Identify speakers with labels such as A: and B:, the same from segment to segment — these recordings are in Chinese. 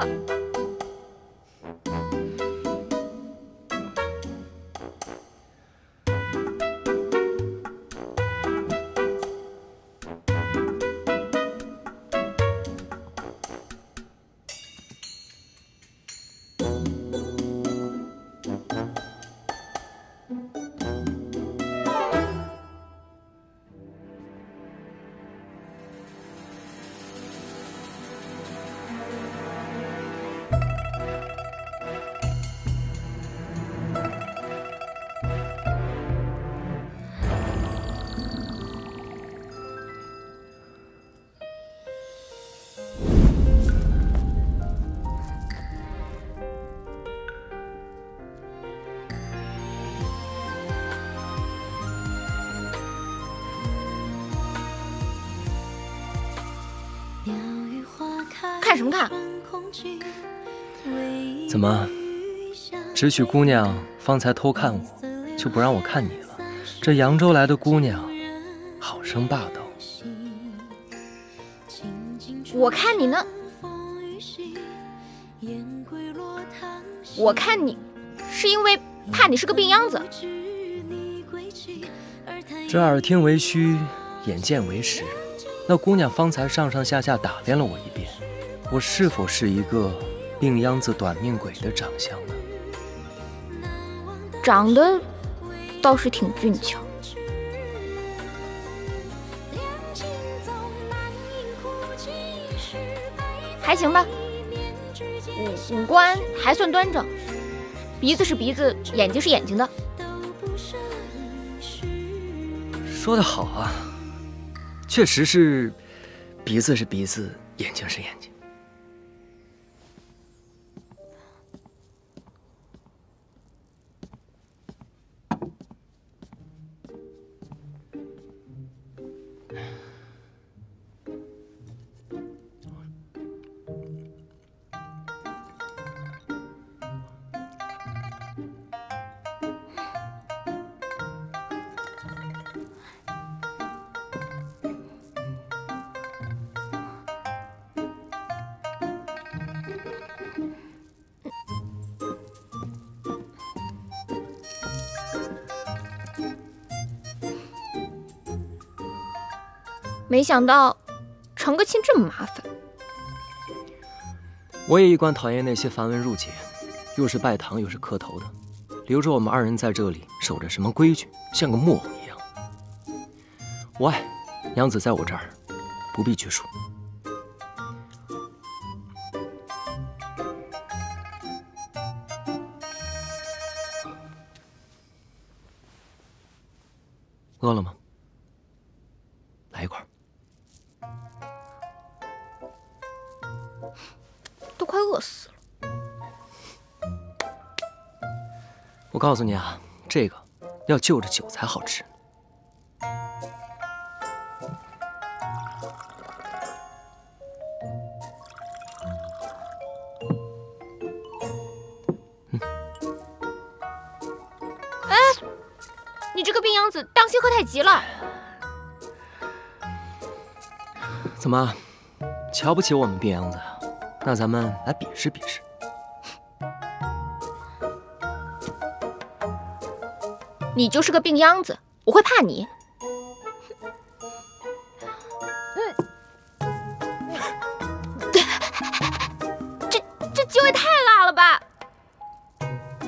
A: 了。看什么看？
B: 怎么，只许姑娘方才偷看我，就不让我看你了？这扬州来的姑娘，好生霸道。
A: 我看你呢，我看你是因为怕你是个病秧子。
B: 这耳听为虚，眼见为实。那姑娘方才上上下下打量了我一遍，我是否是一个病秧子短命鬼的长相呢？
A: 长得倒是挺俊俏。还行吧，五官还算端正，鼻子是鼻子，眼睛是眼睛的。
B: 说得好啊，确实是鼻子是鼻子，眼睛是眼睛。
A: 没想到成个亲这么麻烦。
B: 我也一贯讨厌那些繁文缛节，又是拜堂又是磕头的，留着我们二人在这里守着什么规矩，像个木偶一样。我爱娘子在我这儿，不必拘束。饿了吗？来一块。
A: 都快饿死了。
B: 我告诉你啊，这个要就着酒才好吃。
A: 哎，你这个病秧子，当心喝太急了。
B: 怎么，瞧不起我们病秧子啊？那咱们来比试比试。
A: 你就是个病秧子，我会怕你？这酒也太辣了吧！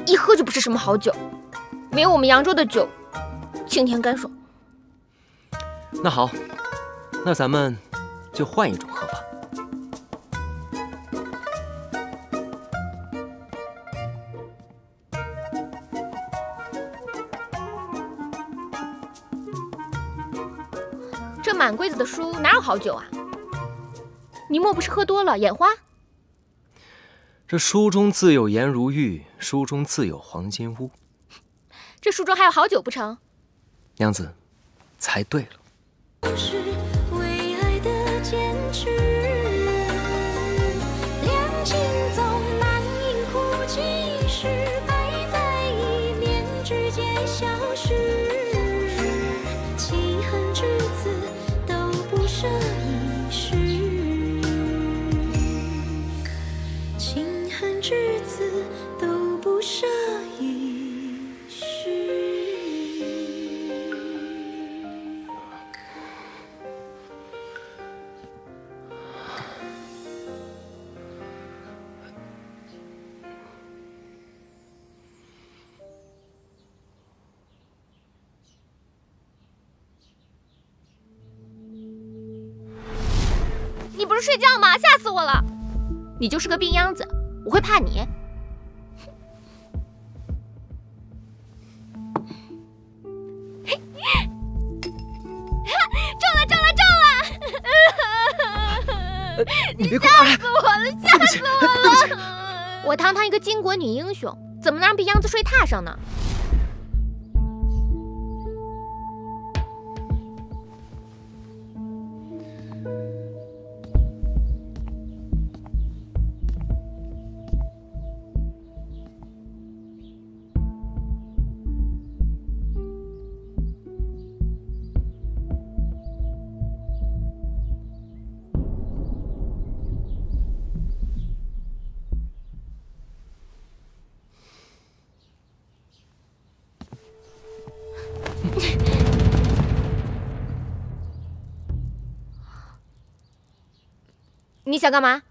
A: 一喝就不是什么好酒，没有我们扬州的酒清甜干爽。
B: 那好，那咱们就换一种喝法。
A: 这满柜子的书哪有好酒啊？你莫不是喝多了眼花？
B: 这书中自有颜如玉，书中自有黄金屋。
A: 这书中还有好酒不成？
B: 娘子，猜对了。
C: 是为爱的坚持，两情总难因苦几时，摆在一念之间消失，弃恨至此都不舍一世，情
A: 你不是睡觉吗？吓死我了！你就是个病秧子，我会怕你？
B: 你别哭！
A: 吓死我了！吓死我了！我堂堂一个巾帼女英雄，怎么能让病秧子睡榻上呢？你想干嘛？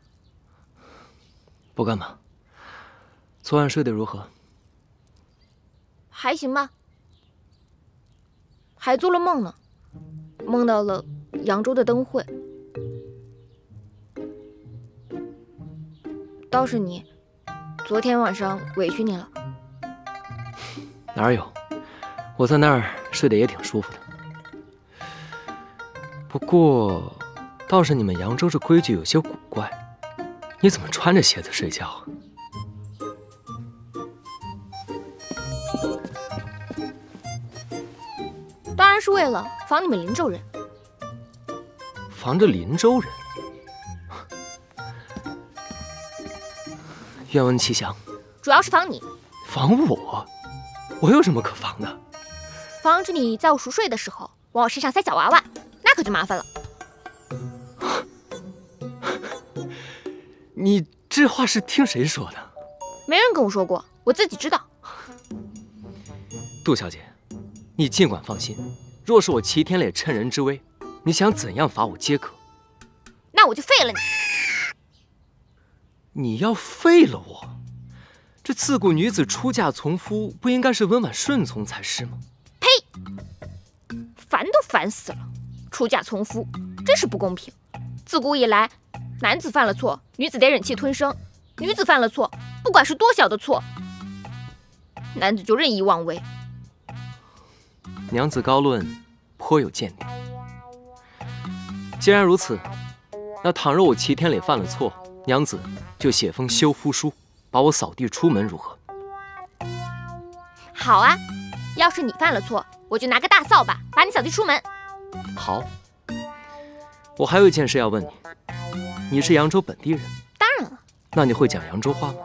B: 不干嘛。昨晚睡得如何？
A: 还行吧。还做了梦呢，梦到了扬州的灯会。倒是你，昨天晚上委屈你了。
B: 哪有？我在那儿睡得也挺舒服的。不过，倒是你们扬州这规矩有些古怪，你怎么穿着鞋子睡觉啊？
A: 当然是为了防你们林州人。
B: 防着林州人？愿闻其详。
A: 主要是防你。
B: 防我？我有什么可防的？
A: 防止你在我熟睡的时候往我身上塞小娃娃，那可就麻烦了。
B: 你这话是听谁说的？
A: 没人跟我说过，我自己知道。
B: 杜小姐，你尽管放心，若是我齐天烈趁人之危，你想怎样罚我皆可。
A: 那我就废了你。
B: 你要废了我？这自古女子出嫁从夫，不应该是温婉顺从才是吗？
A: 呸！烦都烦死了，出嫁从夫，真是不公平。自古以来，男子犯了错，女子得忍气吞声；女子犯了错，不管是多小的错，男子就任意妄为。
B: 娘子高论颇有见地。既然如此，那倘若我齐天烈犯了错，娘子就写封休夫书，把我扫地出门，如何？
A: 好啊，要是你犯了错，我就拿个大扫把把你扫地出门。
B: 好。我还有一件事要问你，你是扬州本地人？
A: 当然了。
B: 那你会讲扬州话吗？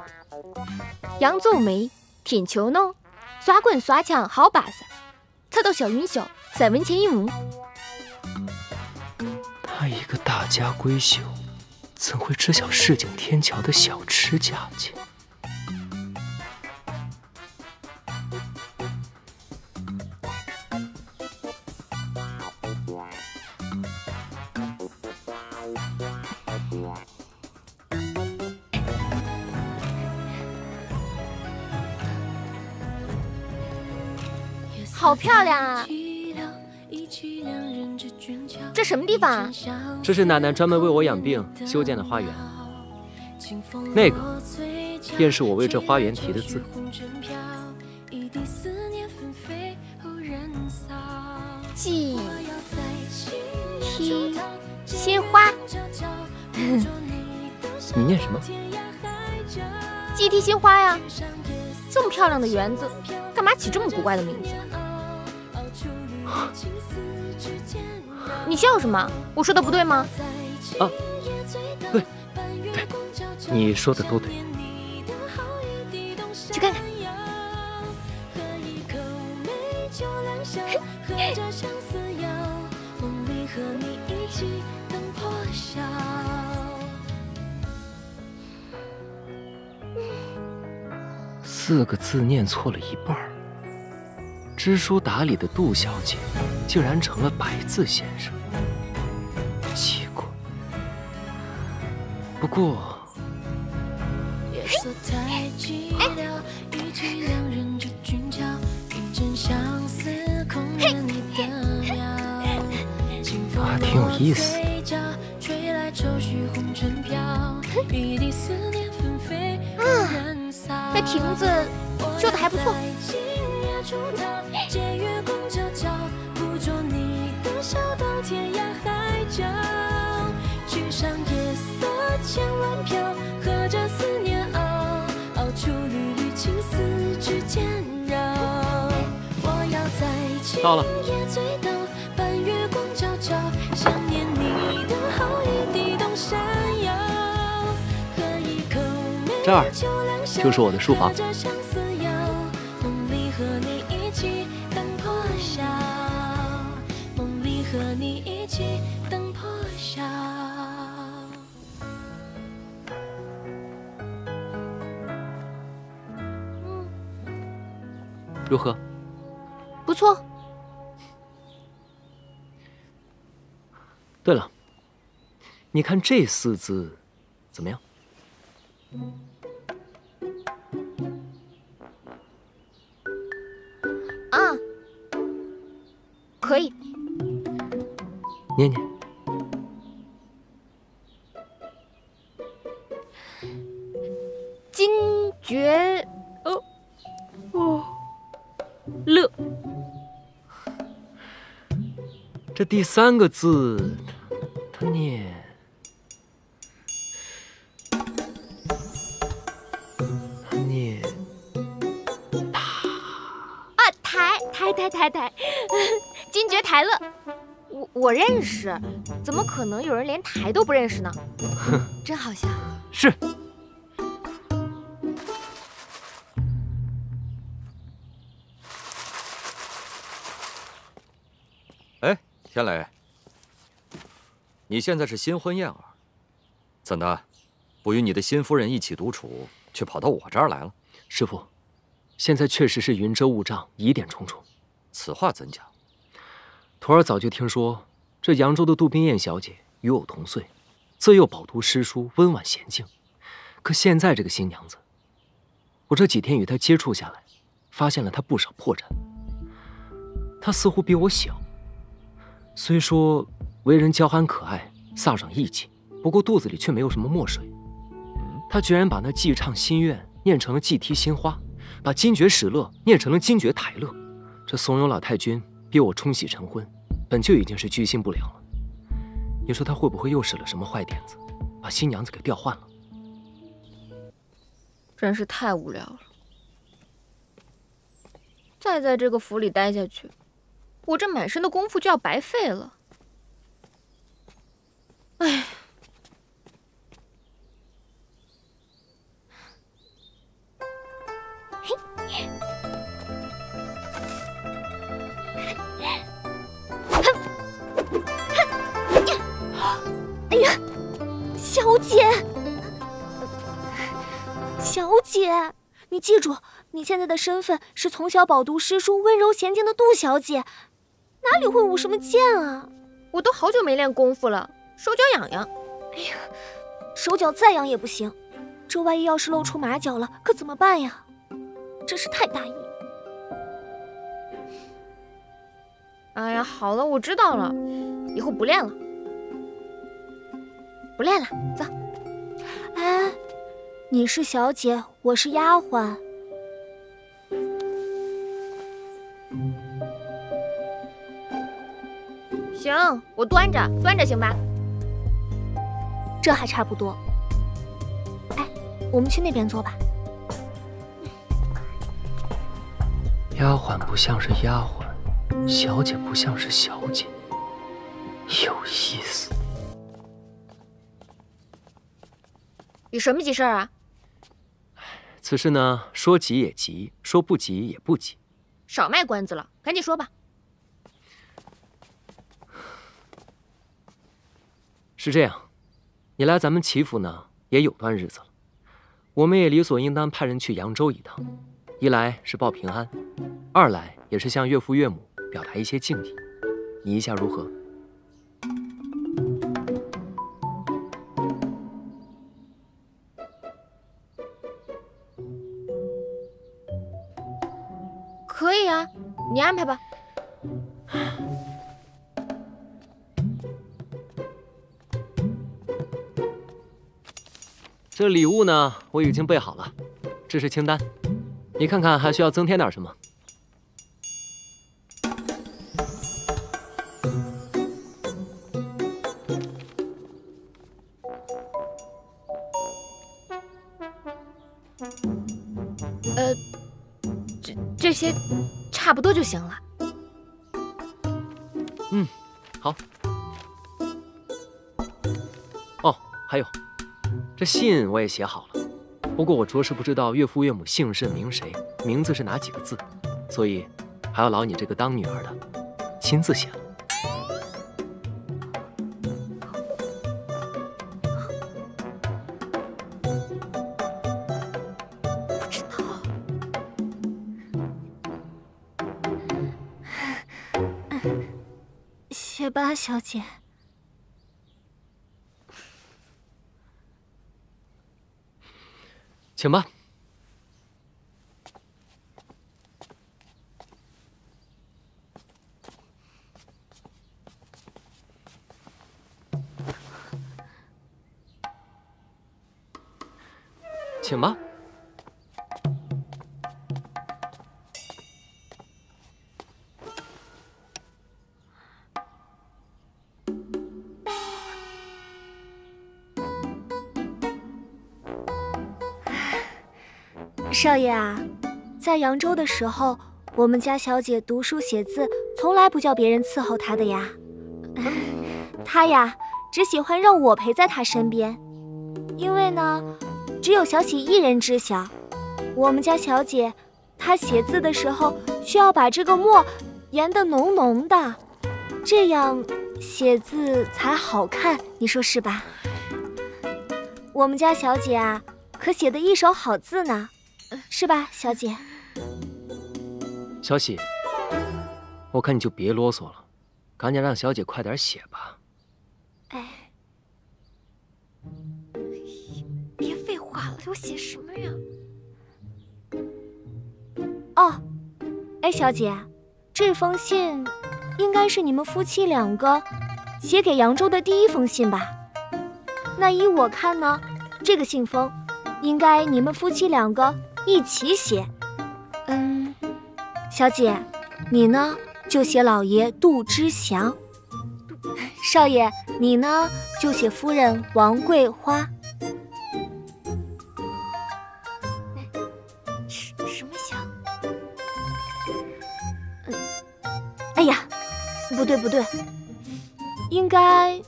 A: 扬州美，天秋浓，耍棍耍枪好巴适，吃到小云霄，3文钱一亩。
B: 她一个大家闺秀，怎会知晓市井天桥的小吃价钱？
A: 好漂亮啊！这什么地方啊？
B: 这是奶奶专门为我养病修建的花园。那个便是我为这花园题的字。
A: 寄梯鲜花。
B: 你念什么？
A: 寄梯鲜花呀！这么漂亮的园子，干嘛起这么古怪的名字？你笑什么？我说的不对吗？
B: 啊，对，你说的都对。
A: 去看看。
B: 4个字念错了一半儿，知书达理的杜小姐竟然成了白字先生，奇怪。不过，还挺有意思。
C: 愁绪红尘飘，一地思念纷飞燃烧。
A: 这亭子修得还不错。
C: 借月光悄悄，捕捉你的笑到天涯海角。去上夜色千万飘，和着思念熬出缕缕情丝之间绕。我要在今夜醉倒，半月光悄悄，想念你的好一地动山摇。喝一口美酒良宵，
B: 就是我的书房。
C: 梦里和你一起等破晓，梦里和你一起等破晓。
B: 如何？
A: 不错。
B: 对了，你看这4字怎么样？
A: 啊，可以。
B: 念念。
A: 惊觉乐。
B: 这第3个字，它念
A: 台，惊觉台乐，我认识，怎么可能有人连台都不认识呢？真好笑。
B: 是。
D: 哎，天磊，你现在是新婚燕尔，怎的，不与你的新夫人一起独处，却跑到我这儿来了？
B: 师傅，现在确实是云遮雾障，疑点重重。
D: 此话怎讲？
B: 徒儿早就听说，这扬州的杜冰雁小姐与我同岁，自幼饱读诗书，温婉娴静。可现在这个新娘子，我这几天与她接触下来，发现了她不少破绽。她似乎比我小，虽说为人娇憨可爱，飒爽义气，不过肚子里却没有什么墨水。她居然把那寄唱心愿念成了寄啼心花，把惊觉始乐念成了惊觉台乐。这怂恿老太君逼我冲喜成婚，本就已经是居心不良了。你说他会不会又使了什么坏点子，把新娘子给调换了？
A: 真是太无聊了。再在这个府里待下去，我这满身的功夫就要白费了。哎。哎呀，小姐，小姐，你记住，你现在的身份是从小饱读诗书、温柔娴静的杜小姐，哪里会舞什么剑啊？我都好久没练功夫了，手脚痒痒。哎呀，手脚再痒也不行，这万一要是露出马脚了，可怎么办呀？真是太大意。哎呀，好了，我知道了，以后不练了。不练了，走。哎，你是小姐，我是丫鬟。行，我端着行吧？这还差不多。哎，我们去那边坐吧。
B: 丫鬟不像是丫鬟，小姐不像是小姐，有意思。
A: 有什么急事啊？
B: 此事呢，说急也急，说不急也不急。
A: 少卖关子了，赶紧说吧。
B: 是这样，你来咱们齐府呢，也有段日子了，我们也理所应当派人去扬州一趟，一来是报平安，二来也是向岳父岳母表达一些敬意。你意下如何？
A: 可以啊，你安排吧。
B: 这礼物呢，我已经备好了，这是清单，你看看还需要增添点什么？
A: 这些差不多就行了。
B: 嗯，好。哦，还有，这信我也写好了，不过我着实不知道岳父岳母姓甚名谁，名字是哪几个字，所以还要劳你这个当女儿的亲自写了。
A: 不知道。
C: 写吧，小姐。
B: 请吧。请吧。
C: 少爷啊，在扬州的时候，我们家小姐读书写字，从来不叫别人伺候她的呀。她呀，只喜欢让我陪在她身边，因为呢，只有小喜一人知晓。我们家小姐，她写字的时候需要把这个墨研得浓浓的，这样写字才好看，你说是吧？我们家小姐啊，可写得一手好字呢。是吧，小姐？
B: 小喜，我看你就别啰嗦了，赶紧让小姐快点写吧。
C: 哎，
A: 别废话了，给我写什么呀？
C: 哦，哎，小姐，这封信应该是你们夫妻两个写给扬州的第一封信吧？那依我看呢，这个信封应该你们夫妻两个一起写。小姐，你呢就写老爷杜之祥，少爷你呢就写夫人王桂花。
A: 什么祥？
C: 哎呀，不对，应该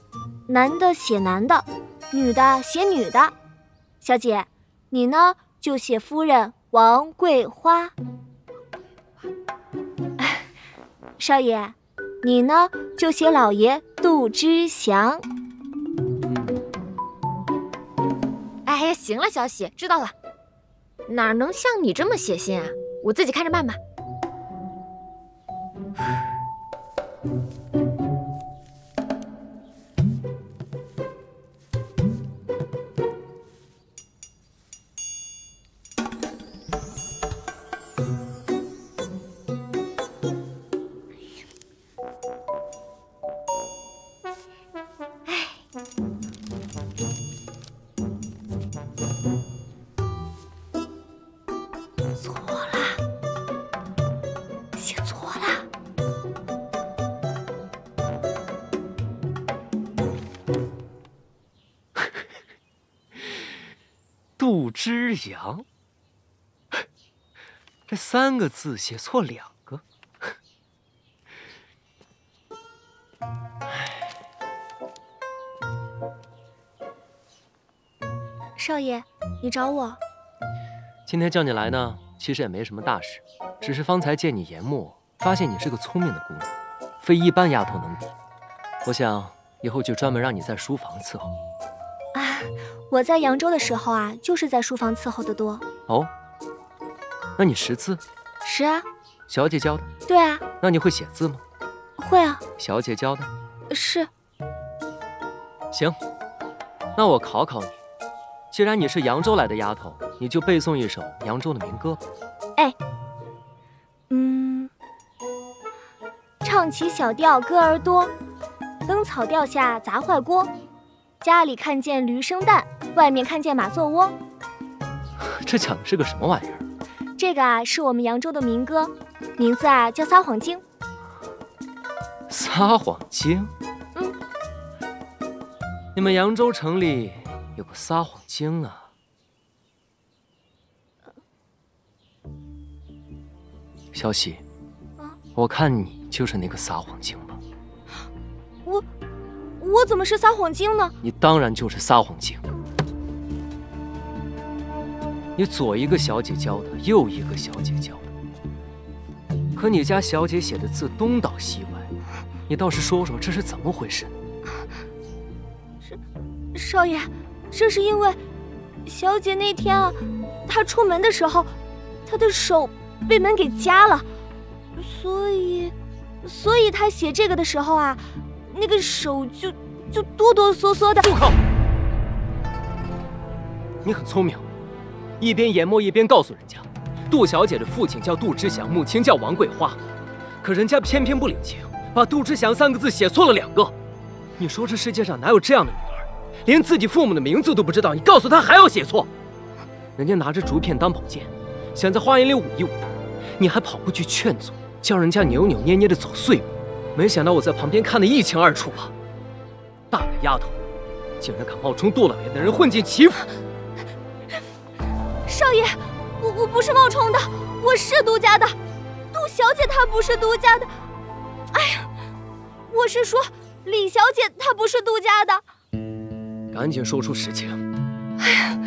C: 男的写男的，女的写女的。小姐，你呢就写夫人王桂花。少爷，你呢就写老爷杜之祥。
A: 哎呀，行了，小喜，知道了。哪能像你这么写信啊？我自己看着办吧。
C: 写错了。
B: 杜之阳，这3个字写错2个。
C: 少爷，你找我？
B: 今天叫你来呢，其实也没什么大事，只是方才见你研墨，发现你是个聪明的姑娘，非一般丫头能比。我想以后就专门让你在书房伺候。
C: 啊，我在扬州的时候啊，就是在书房伺候的多。
B: 哦，那你识字？
C: 识啊。
B: 小姐教的？
C: 对啊。
B: 那你会写字吗？
C: 会啊。
B: 小姐教的？
C: 是。
B: 行，那我考考你，既然你是扬州来的丫头，你就背诵一首扬州的民歌吧。
C: 哎，唱起小调歌儿多，灯草掉下砸坏锅，家里看见驴生蛋，
A: 外面看见马座窝。
B: 这讲的是个什么玩意儿？
A: 这个啊，是我们扬州的民歌，名字啊叫《撒谎精》。
B: 撒谎精？你们扬州城里有个撒谎精啊？小喜，我看你就是那个撒谎精吧？
A: 我怎么是撒谎精呢？
B: 你当然就是撒谎精。你左一个小姐教的，右一个小姐教的，可你家小姐写的字东倒西歪，你倒是说说这是怎么回事呢？
A: 少爷，这是因为小姐那天啊，她出门的时候，她的手被门给夹了，所以她写这个的时候啊，那个手就哆哆嗦嗦的。
B: 住口！你很聪明，一边研磨一边告诉人家，杜小姐的父亲叫杜之祥，母亲叫王桂花，可人家偏偏不领情，把杜之祥3个字写错了2个。你说这世界上哪有这样的女儿？连自己父母的名字都不知道，你告诉他还要写错？人家拿着竹片当宝剑，想在花园里舞一舞，你还跑过去劝阻，叫人家扭扭捏捏的走碎步。没想到我在旁边看得一清二楚啊！大个丫头，竟然敢冒充杜老爷的人混进齐府！
A: 少爷，我不是冒充的，我是杜家的。杜小姐她不是杜家的。哎呀，我是说李小姐她不是杜家的。
B: 赶紧说出实情！
A: 哎呀，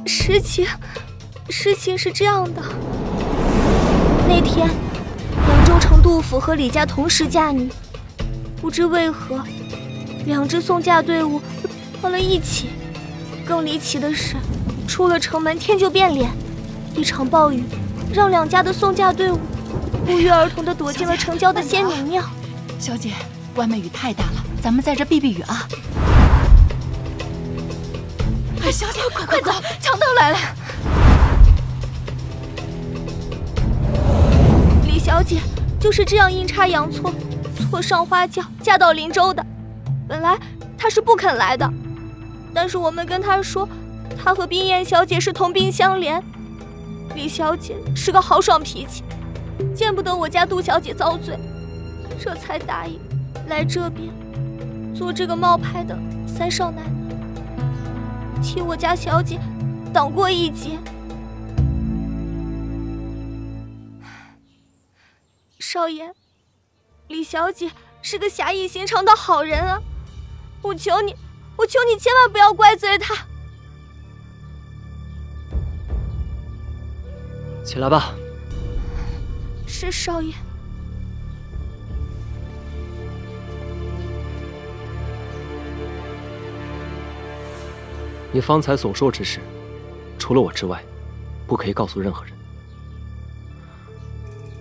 A: 事情是这样的。那天，扬州城杜府和李家同时嫁女，不知为何，2支送嫁队伍到了一起。更离奇的是，出了城门天就变脸，一场暴雨让2家的送嫁队伍不约而同地躲进了城郊的仙女庙。
E: 小姐，外面雨太大了，咱们在这避避雨啊！哎，小姐，快走，强盗来了！
A: 李小姐就是这样阴差阳错，错上花轿嫁到林州的。本来她是不肯来的，但是我们跟她说，她和冰燕小姐是同病相怜。李小姐是个豪爽脾气，见不得我家杜小姐遭罪，这才答应来这边做这个冒牌的3少奶奶，替我家小姐挡过一劫。少爷，李小姐是个侠义心肠的好人啊，我求你千万不要怪罪她。
B: 起来吧。
A: 是少爷。
B: 你方才所说之事，除了我之外，不可以告诉任何人。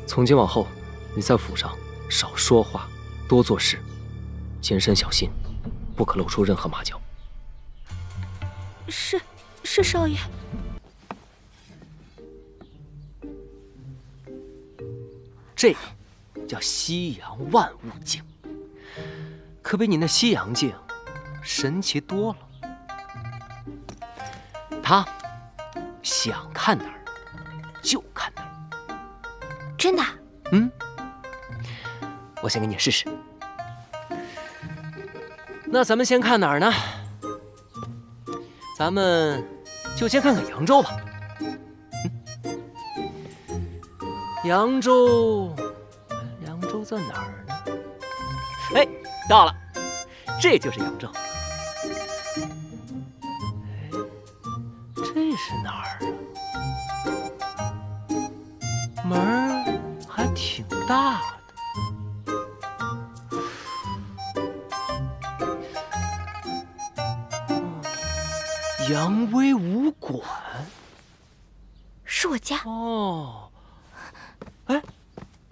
B: 从今往后，你在府上少说话，多做事，谨慎小心，不可露出任何马脚。
A: 是少爷。
B: 这个叫西洋万物镜，可比你那西洋镜神奇多了。他想看哪儿就看哪儿。
A: 真的？
B: 我先给你试试。那咱们先看哪儿呢？咱们就先看看扬州吧。扬州在哪儿呢？哎，到了，这就是扬州。哎，这是哪儿啊？门儿还挺大的。扬威武馆。
A: 是我家。
B: 哦。哎，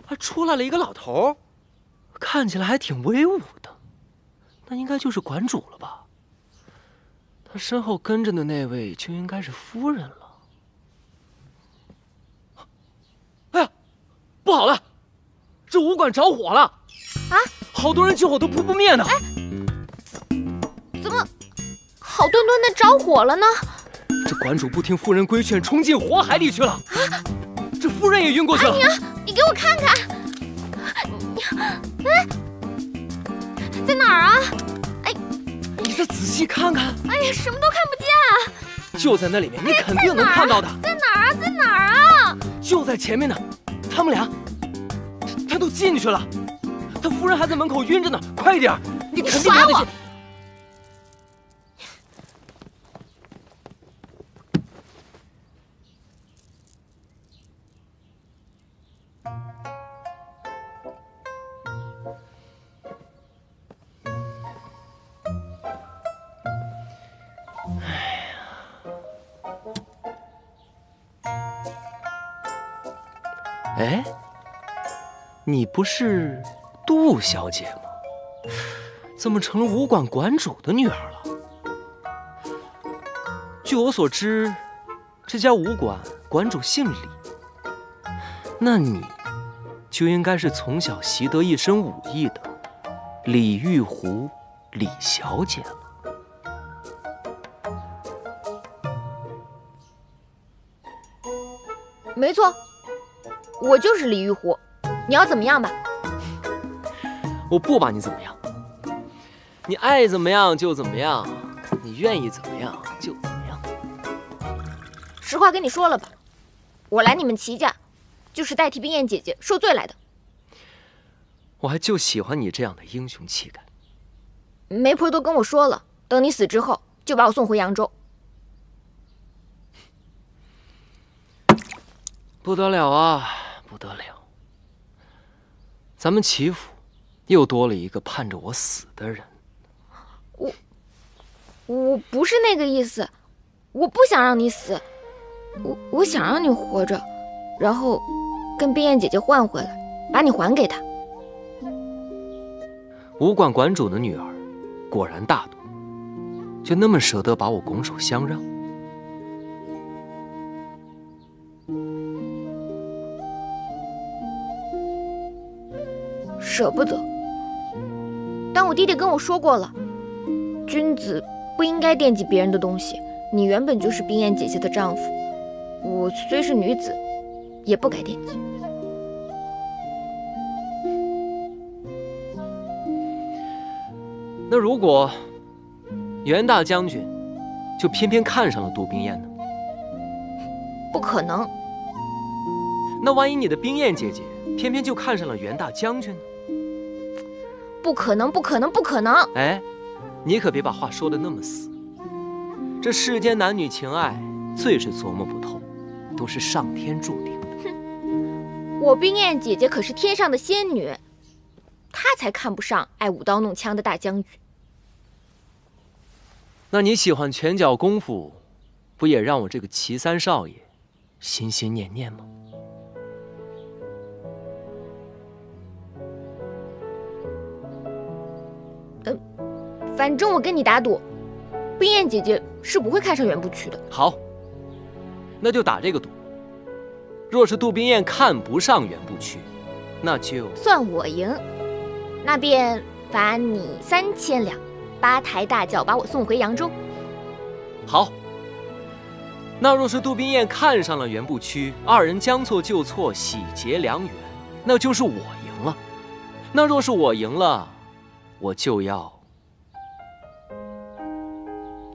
B: 还出来了一个老头，看起来还挺威武的，那应该就是馆主了吧？他身后跟着的那位就应该是夫人了。哎呀，不好了，这武馆着火了！好多人救火都扑不灭呢。
A: 怎么好端端那着火了呢？
B: 这馆主不听夫人规劝，冲进火海里去了。这夫人也晕过去了。
A: 娘，你给我看看，哎，在哪儿啊？哎，
B: 你再仔细看看。
A: 哎呀，什么都看不见啊！
B: 就在那里面，你肯定能看到的。
A: 在哪儿啊？在哪儿啊？
B: 就在前面呢。他们俩，他都进去了。他夫人还在门口晕着呢。快点，你肯定看得见。哎，你不是杜小姐吗？怎么成了武馆馆主的女儿了？据我所知，这家武馆馆主姓李，那你就应该是从小习得一身武艺的李玉湖李小姐了。
A: 没错。我就是李玉湖，你要怎么样吧？
B: 我不把你怎么样，你爱怎么样就怎么样，你愿意怎么样就怎么样。
A: 实话跟你说了吧，我来你们齐家，就是代替冰燕姐姐受罪来的。
B: 我还就喜欢你这样的英雄气概。
A: 媒婆都跟我说了，等你死之后，就把我送回扬州。
B: 不得了啊！不得了，咱们齐府又多了一个盼着我死的人。
A: 我不是那个意思，我不想让你死，我想让你活着，然后跟冰燕姐姐换回来，把你还给她。
B: 武馆馆主的女儿果然大度，就那么舍得把我拱手相让。
A: 舍不得，但我弟弟跟我说过了，君子不应该惦记别人的东西。你原本就是冰燕姐姐的丈夫，我虽是女子，也不该惦记。
B: 那如果袁大将军就偏偏看上了杜冰燕呢？
A: 不可能。
B: 那万一你的冰燕姐姐偏偏就看上了袁大将军呢？
A: 不可能，不可能，不可能！
B: 哎，你可别把话说得那么死。这世间男女情爱，最是琢磨不透，都是上天注定的。
A: 哼，我冰燕姐姐可是天上的仙女，她才看不上爱舞刀弄枪的大将军。
B: 那你喜欢拳脚功夫，不也让我这个齐三少爷心心念念吗？
A: 反正我跟你打赌，冰燕姐姐是不会看上袁不屈的。
B: 好，那就打这个赌。若是杜冰燕看不上袁不屈，那就
A: 算我赢，那便罚你3000两，八抬大轿把我送回扬州。
B: 好。那若是杜冰燕看上了袁不屈，二人将错就错，喜结良缘，那就是我赢了。那若是我赢了，我就要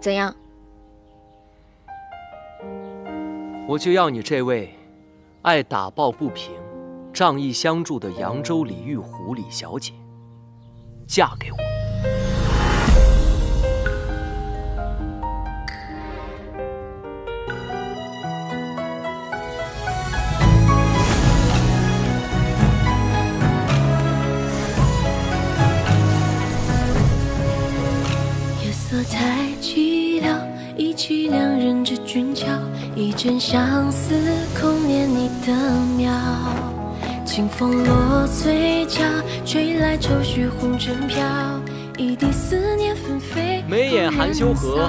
A: 怎样？
B: 我就要你这位爱打抱不平、仗义相助的扬州李玉湖李小姐嫁给我。
C: 夜色太寂寥，忆起两人之俊俏，一阵相思空念你的妙。清风落嘴角，吹来愁绪红尘飘，一地思念纷飞。
B: 眉眼含羞荷，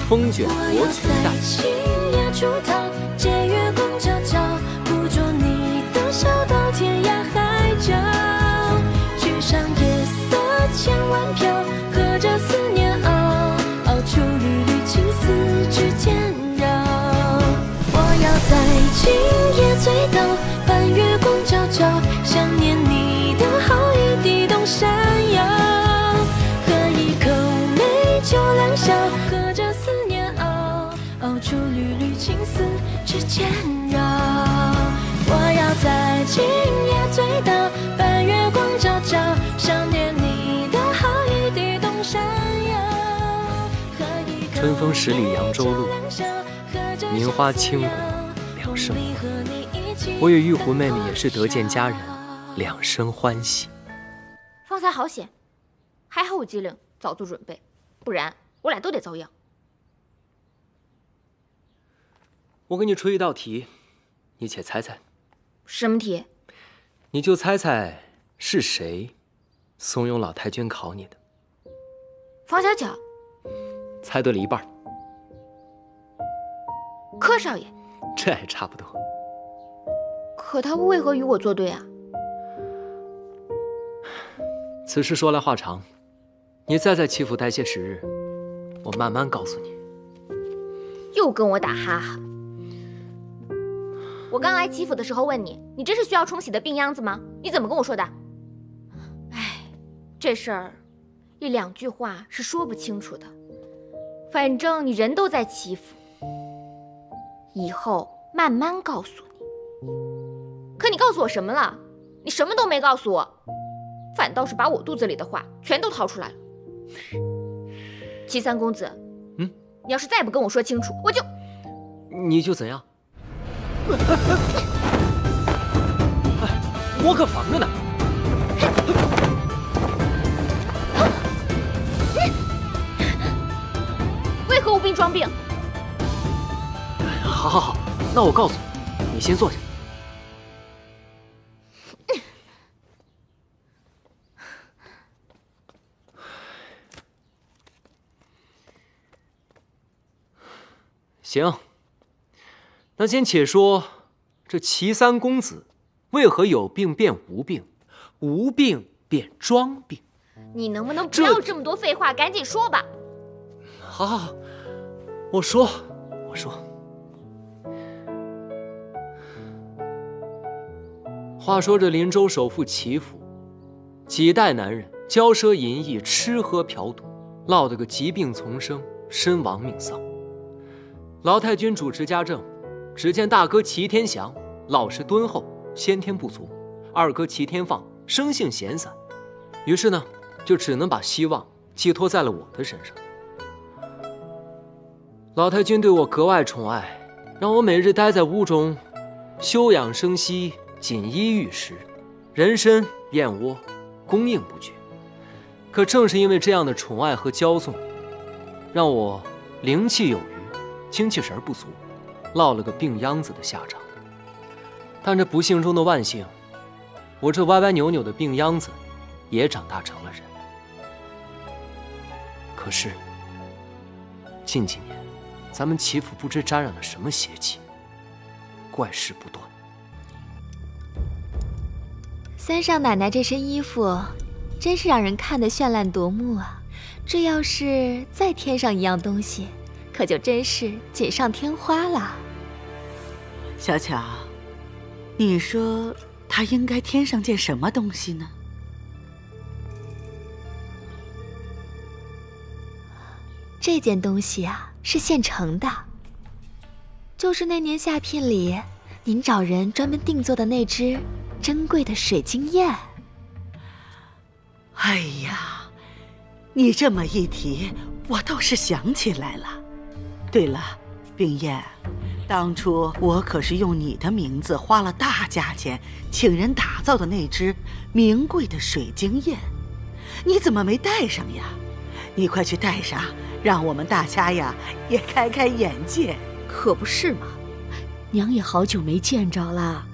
B: 风卷罗裙带。
C: 星夜出逃，借月光悄悄，捕捉你的笑到天涯海角。去上夜色千万飘，和着思念熬，熬出缕缕情今夜醉倒，半月光皎皎，想念你的好意地动山摇。喝一口美酒良宵，喝着思念熬，熬出缕缕情丝指尖绕。我要在今夜醉倒，半月光皎皎，想念你的好意地动山摇。
B: 春风十里扬州路，名花倾国两生欢。我与玉狐妹妹也是得见佳人，两生欢喜。
A: 方才好险，还好我机灵，早做准备，不然我俩都得遭殃。
B: 我给你出一道题，你且猜猜。
A: 什么题？
B: 你就猜猜是谁怂恿老太君考你的。
A: 方小巧。
B: 猜对了一半。
A: 柯少爷。
B: 这还差不多。
A: 可他为何与我作对啊？
B: 此事说来话长，你再在齐府待些时日，我慢慢告诉你。
A: 又跟我打哈哈。我刚来齐府的时候问你，你这是需要冲洗的病秧子吗？你怎么跟我说的？哎，这事儿一两句话是说不清楚的。反正你人都在齐府，以后慢慢告诉你。可你告诉我什么了？你什么都没告诉我，反倒是把我肚子里的话全都掏出来了。齐三公子，你要是再不跟我说清楚，我就……
B: 你就怎样？我可防着呢。
A: 为何无病装病？
B: 好好好，那我告诉你，你先坐下。行，那先且说这齐三公子为何有病变无病，无病变装病？
A: 你能不能不要这么多废话，赶紧说吧。
B: 好好好，我说。话说这林州首富齐府，几代男人骄奢淫逸，吃喝嫖赌，落得个疾病丛生，身亡命丧。老太君主持家政，只见大哥齐天祥老实敦厚，先天不足；二哥齐天放生性闲散，于是呢，就只能把希望寄托在了我的身上。老太君对我格外宠爱，让我每日待在屋中，休养生息，锦衣玉食，人参燕窝供应不绝。可正是因为这样的宠爱和骄纵，让我灵气有余，精气神不足，落了个病秧子的下场。但这不幸中的万幸，我这歪歪扭扭的病秧子也长大成了人。可是近几年，咱们齐府不知沾染了什么邪气，怪事不断。
F: 三少奶奶这身衣服，真是让人看得绚烂夺目啊！这要是再添上一样东西，可就真是锦上添花了。
G: 小巧，你说她应该添上件什么东西呢？
F: 这件东西啊，是现成的，就是那年下聘里您找人专门定做的那只珍贵的水晶燕。
G: 哎呀，你这么一提，我倒是想起来了。对了，冰燕，当初我可是用你的名字花了大价钱请人打造的那只名贵的水晶燕，你怎么没带上呀？你快去带上，让我们大家呀也开开眼界。
E: 可不是嘛，娘也好久没见着了。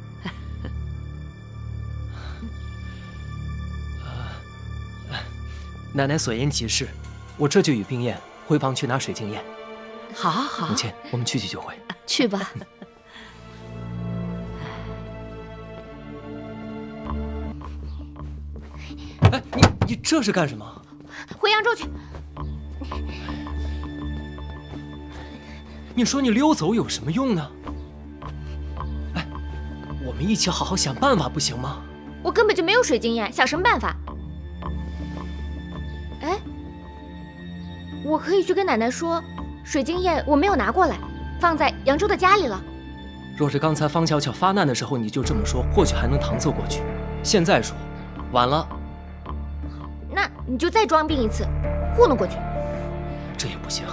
B: 奶奶所言极是，我这就与冰燕回房去拿水晶燕。
G: 好好，
B: 母亲，我们去就回。
E: 去吧。
B: 哎，你这是干什么？
A: 回扬州去。
B: 你说你溜走有什么用呢？们一起好好想办法，不行吗？
A: 我根本就没有水晶焰，想什么办法？哎，我可以去跟奶奶说，水晶焰我没有拿过来，放在扬州的家里了。
B: 若是刚才方巧巧发难的时候你就这么说，或许还能搪塞过去。现在说，晚了。
A: 那你就再装病一次，糊弄过去。
B: 这也不行。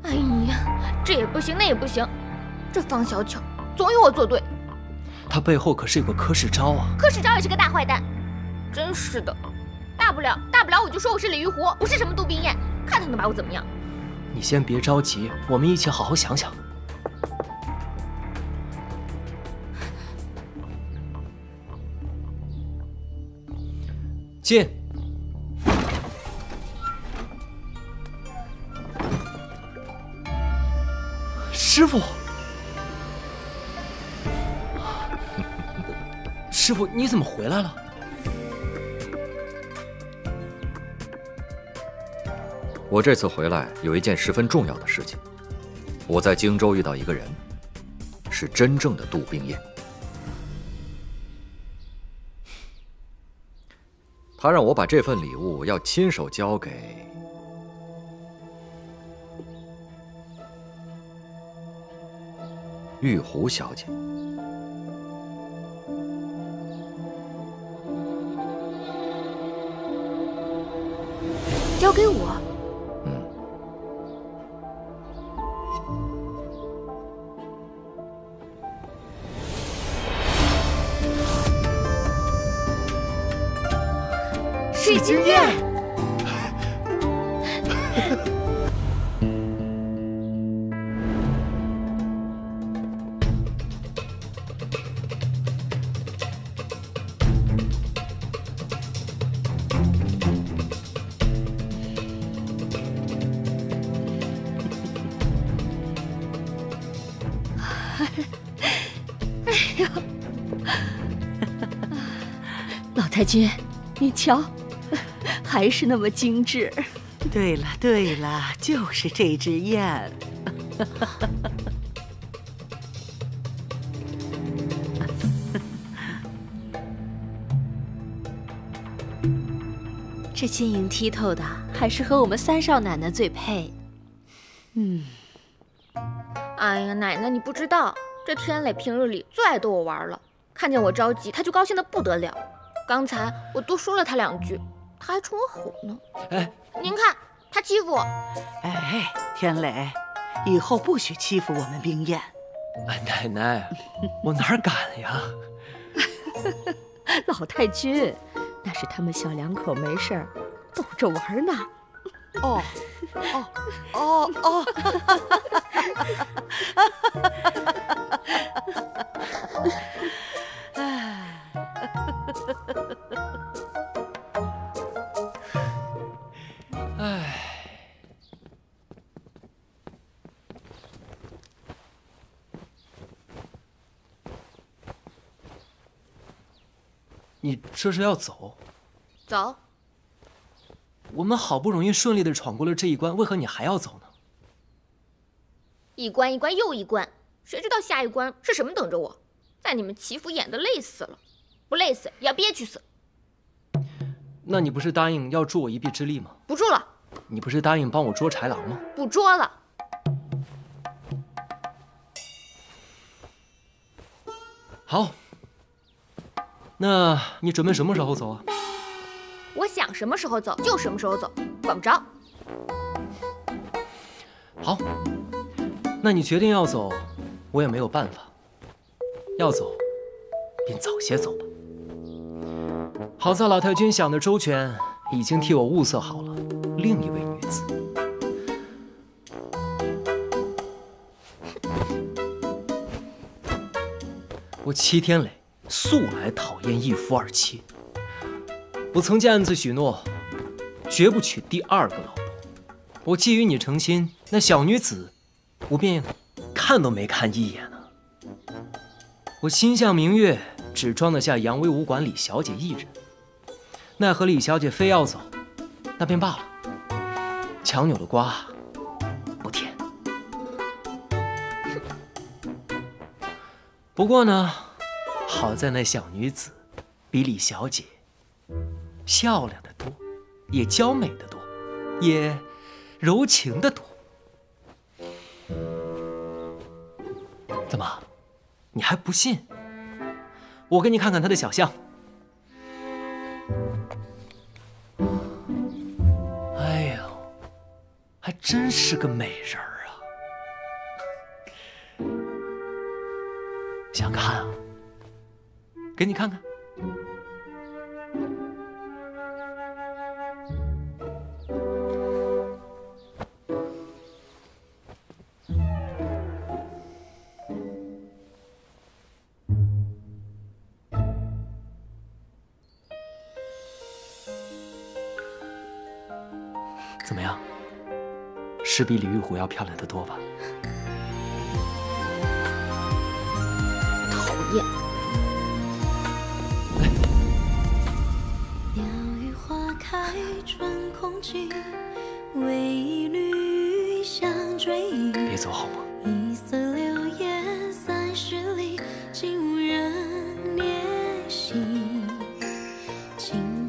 A: 哎呀，这也不行，那也不行，这方小巧总有我作对。
B: 他背后可是有个柯世昭啊！
A: 柯世昭也是个大坏蛋，真是的。大不了我就说我是李玉湖，不是什么杜冰雁，看他能把我怎么样。
B: 你先别着急，我们一起好好想想。进。师傅，师傅，你怎么回来了？
D: 我这次回来有一件十分重要的事情，我在荆州遇到一个人，是真正的杜冰雁。他让我把这份礼物要亲手交给玉湖小姐。
A: 交给我。水晶焰。哎呦，
H: 老太君，你瞧。还是那么精致。
G: 对了对了，就是这只雁。
H: 这晶莹剔透的，还是和我们三少奶奶最配。
A: 哎呀，奶奶你不知道，这天磊平日里最爱逗我玩了，看见我着急，他就高兴得不得了。刚才我多说了他2句。他还冲我吼呢！
B: 哎，
A: 您看他欺负我！
G: 哎，天磊，以后不许欺负我们冰雁。
B: 哎，奶奶，我哪敢呀！
H: 老太君，那是他们小两口没事儿逗着玩呢。
G: 哦，哦，哦，哦！
B: 你这是要走？
A: 走。
B: 我们好不容易顺利的闯过了这一关，为何你还要走呢？
A: 一关一关又一关，谁知道下一关是什么等着我？在你们祈福演的累死了，不累死也要憋屈死。
B: 那你不是答应要助我一臂之力吗？
A: 不助了。
B: 你不是答应帮我捉豺狼吗？
A: 不捉了。
B: 好。那你准备什么时候走啊？
A: 我想什么时候走就什么时候走，管不着。
B: 好，那你决定要走，我也没有办法。要走，便早些走吧。好在老太君想的周全，已经替我物色好了另一位女子。我戚天磊素来讨厌一夫2妻，我曾经暗自许诺，绝不娶第2个老婆。我既与你成亲，那小女子，我便看都没看一眼呢。我心向明月，只装得下扬威武馆李小姐一人，奈何李小姐非要走，那便罢了。强扭的瓜，不甜。不过呢，好在那小女子比李小姐漂亮的多，也娇美的多，也柔情的多。怎么，你还不信？我给你看看她的小象。哎呦，还真是个美人儿啊！想看啊？给你看看。怎么样？是比李玉虎要漂亮得多吧？
A: 讨厌。
C: 鸟语花开春空尽，为一缕香追忆。
B: 别走好吗？
C: 一色流烟30里，竟无人怜惜。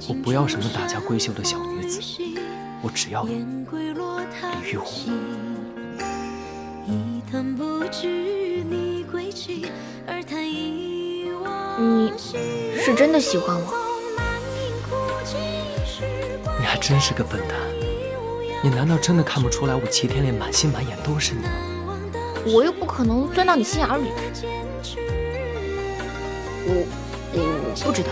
B: 我不要什么大家闺秀的小女子，我只要李玉虎。
A: 你是真的喜欢我？
B: 你还真是个笨蛋！你难道真的看不出来我齐天烈满心满眼都是你吗？
A: 我又不可能钻到你心眼里去。我不知道。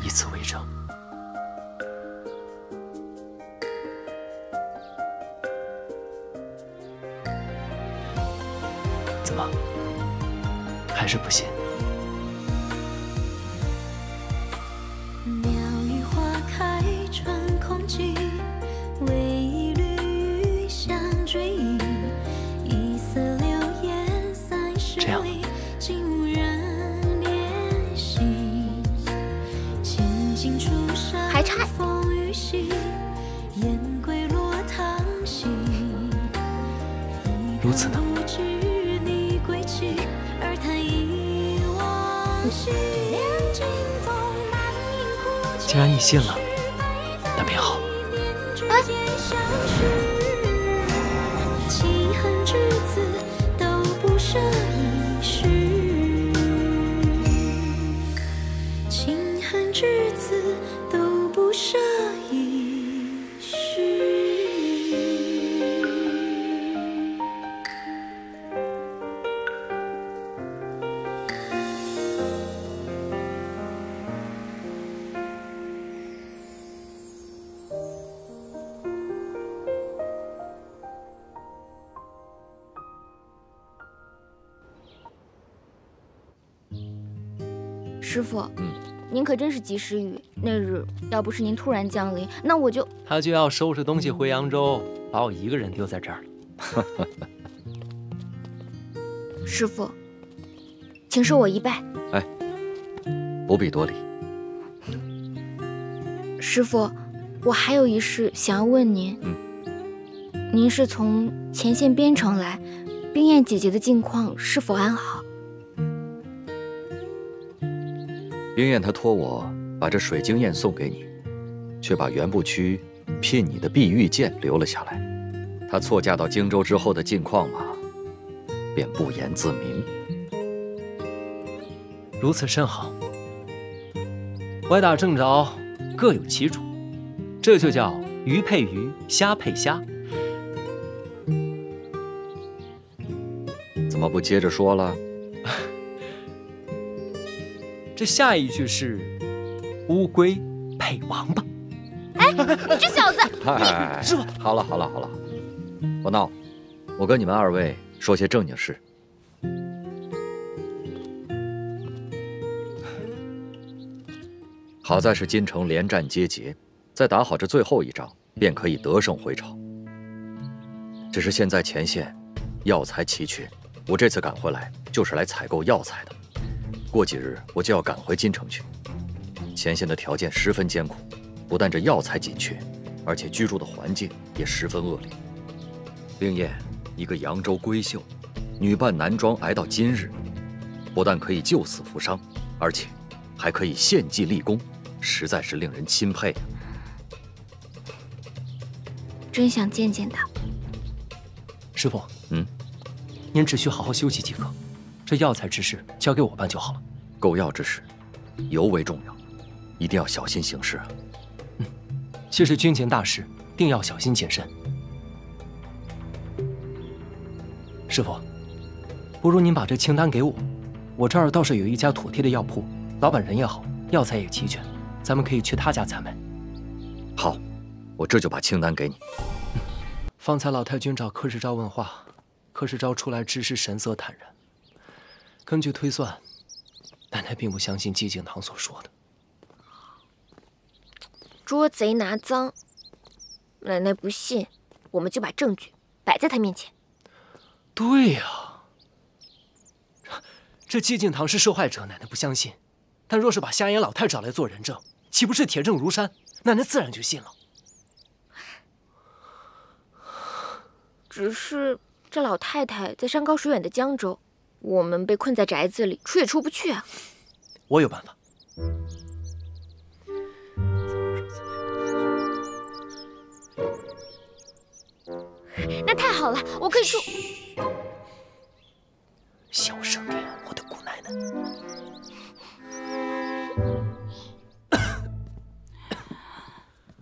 B: 以此为证。怎么，还是不信？
C: 鸟语花开春空尽，为一缕香追忆。一色流烟30里，竟无人怜惜。千金出山
A: 还差
C: 风雨洗，燕归落汤溪。
B: 如此呢？既然你信了，那便好。
C: 弃恨之子都不舍一世，弃恨之子都不舍一世。
A: 师傅，您可真是及时雨。那日要不是您突然降临，那我就……
B: 他就要收拾东西回扬州，把我一个人丢在这儿了。
A: 师傅，请受我一拜。
D: 哎，不必多礼。
A: 师傅，我还有一事想要问您。您是从前线边城来，冰燕姐姐的近况是否安好？
D: 冰燕她托我把这水晶燕送给你，却把原部区聘你的碧玉剑留了下来。她错嫁到荆州之后的近况嘛，便不言自明。
B: 如此甚好。歪打正着，各有其主，这就叫鱼配鱼，虾配虾。
D: 怎么不接着说了？
B: 这下一句是乌龟配王八。
A: 哎，你这小子！
D: 哎，
B: 师傅，
D: 好了好了好了，不闹，我跟你们二位说些正经事。好在是京城连战皆捷，再打好这最后一仗，便可以得胜回朝。只是现在前线药材奇缺，我这次赶回来就是来采购药材的。过几日我就要赶回京城去。前线的条件十分艰苦，不但这药材紧缺，而且居住的环境也十分恶劣。冰燕，一个扬州闺秀，女扮男装挨到今日，不但可以救死扶伤，而且还可以献计立功，实在是令人钦佩啊！
A: 真想见见他。
B: 师傅，您只需好好休息即可，这药材之事交给我办就好了。
D: 购药之事尤为重要，一定要小心行事啊！
B: 既是军情大事，定要小心谨慎。师傅，不如您把这清单给我，我这儿倒是有一家妥帖的药铺，老板人也好，药材也齐全，咱们可以去他家采买。
D: 好，我这就把清单给你。
B: 方才老太君找柯世昭问话，柯世昭出来只是神色坦然。根据推算，奶奶并不相信寂静堂所说的。
A: 捉贼拿赃，奶奶不信，我们就把证据摆在她面前。
B: 对呀，这寂静堂是受害者，奶奶不相信；但若是把瞎眼老太找来做人证，岂不是铁证如山？奶奶自然就信了。
A: 只是这老太太在山高水远的江州，我们被困在宅子里，出也出不去啊。
B: 我有办法。
A: 那太好了，我可以说。
B: 小声点，我的姑奶奶。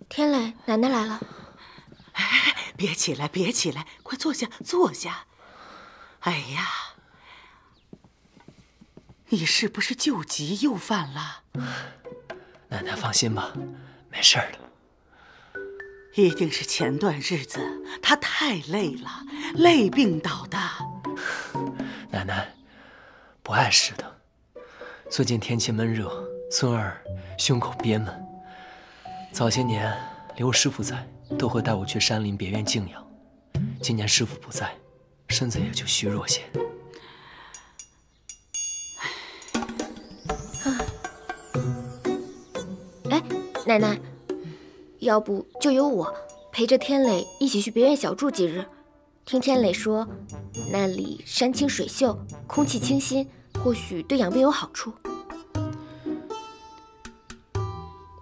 A: 天磊，奶奶来了。
G: 哎，别起来，别起来，快坐下，坐下。哎呀，你是不是旧疾又犯了？
B: 奶奶放心吧，没事的。
G: 一定是前段日子他太累了，累病倒的。
B: 奶奶，不碍事的。最近天气闷热，孙儿胸口憋闷。早些年刘师傅在，都会带我去山林别院静养。今年师傅不在，身子也就虚弱些。
A: 哎，奶奶，要不就由我陪着天磊一起去别院小住几日。听天磊说，那里山清水秀，空气清新，或许对养病有好处。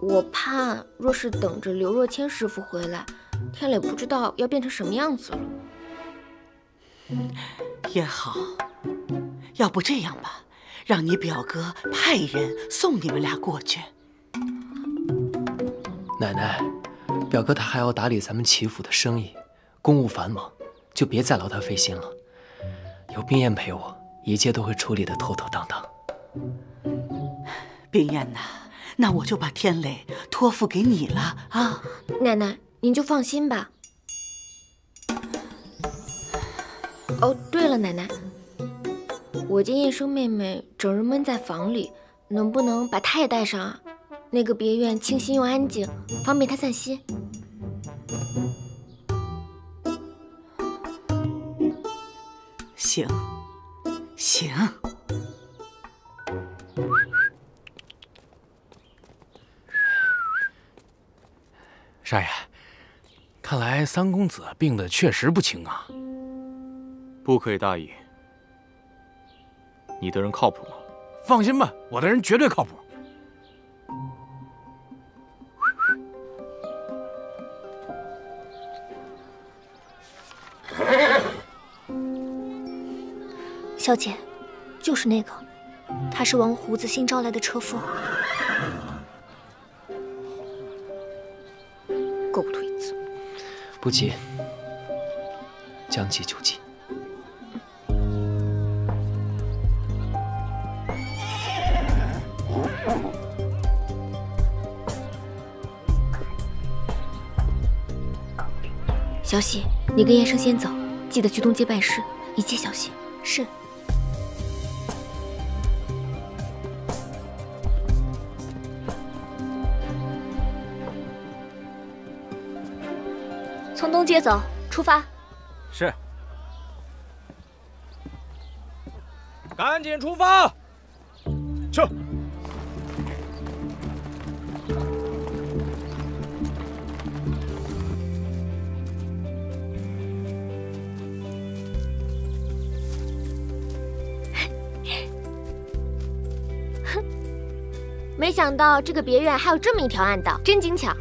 A: 我怕，若是等着刘若谦师傅回来，天磊不知道要变成什么样子了。
G: 也好，要不这样吧，让你表哥派人送你们俩过去。
B: 奶奶，表哥他还要打理咱们齐府的生意，公务繁忙，就别再劳他费心了。有冰燕陪我，一切都会处理得妥妥当当。
G: 冰燕呐，那我就把天磊托付给你了啊！
A: 奶奶，您就放心吧。哦，对了，奶奶，我见燕生妹妹整日闷在房里，能不能把她也带上啊？那个别院清新又安静，方便她散心。
G: 行，行。
I: 少爷，看来三公子病得确实不轻啊。
J: 不可以大意。你的人靠谱吗？
I: 放心吧，我的人绝对靠谱。
K: 小姐，就是那个，他是王胡子新招来的车夫。
A: 狗腿子！
B: 不急，将计就计。
A: 小喜，你跟燕生先走，记得去东街办事，一切小心。
K: 是。从东街走，出发。
J: 是。赶紧出发！
L: 去。
A: 没想到这个别院还有这么一条暗道，真精巧。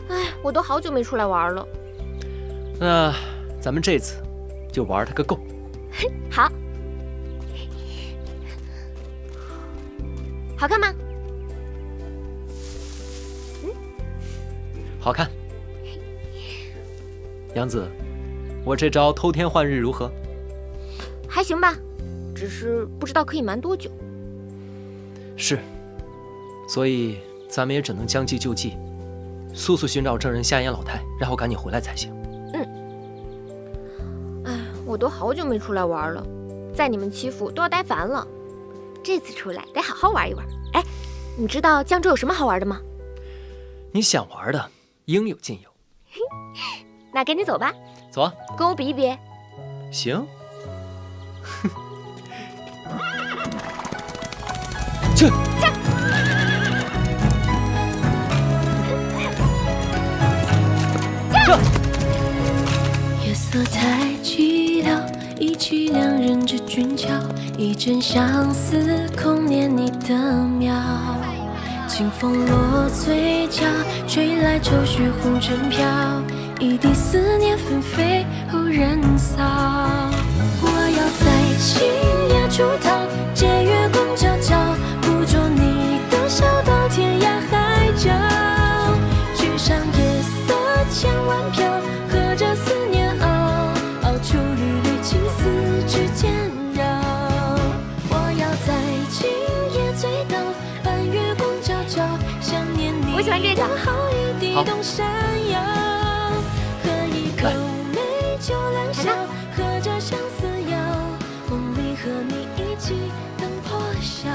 A: 哎，我都好久没出来玩了。
B: 那咱们这次就玩它个够。
A: 好，好看吗？
B: 好看。杨子，我这招偷天换日如何？
A: 还行吧，只是不知道可以瞒多久。
B: 是，所以咱们也只能将计就计，速速寻找证人夏言老太，然后赶紧回来才行。
A: 哎，我都好久没出来玩了，在你们欺负都要待烦了。这次出来得好好玩一玩。哎，你知道江州有什么好玩的吗？
B: 你想玩的，应有尽有。
A: 那跟你走吧。
B: 走啊，
A: 跟我比一比。
B: 行。去。
C: 夜色太寂寥，忆起两人之俊俏，一阵相思空念你的妙。清风落嘴角，吹来愁绪红尘飘，一地思念纷飞后人扫。我要在星夜出逃，借月光皎皎，捕捉你的笑到天涯海角。去上夜色千万飘，和着思念熬出缕缕情丝之间绕。我要在今夜醉倒，半月光皎皎，想念你的好一地动山摇。喝一口美酒良宵，和着相思谣，梦里和你一起等破晓。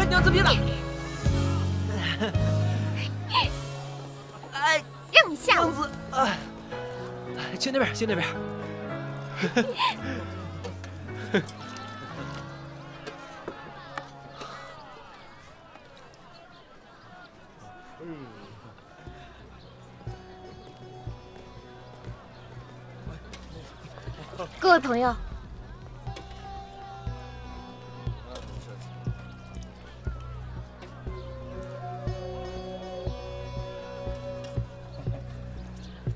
B: 娘子别打！
A: 哎，让你吓我！
B: 娘子，哎，去那边，去那边。
A: 各位朋友，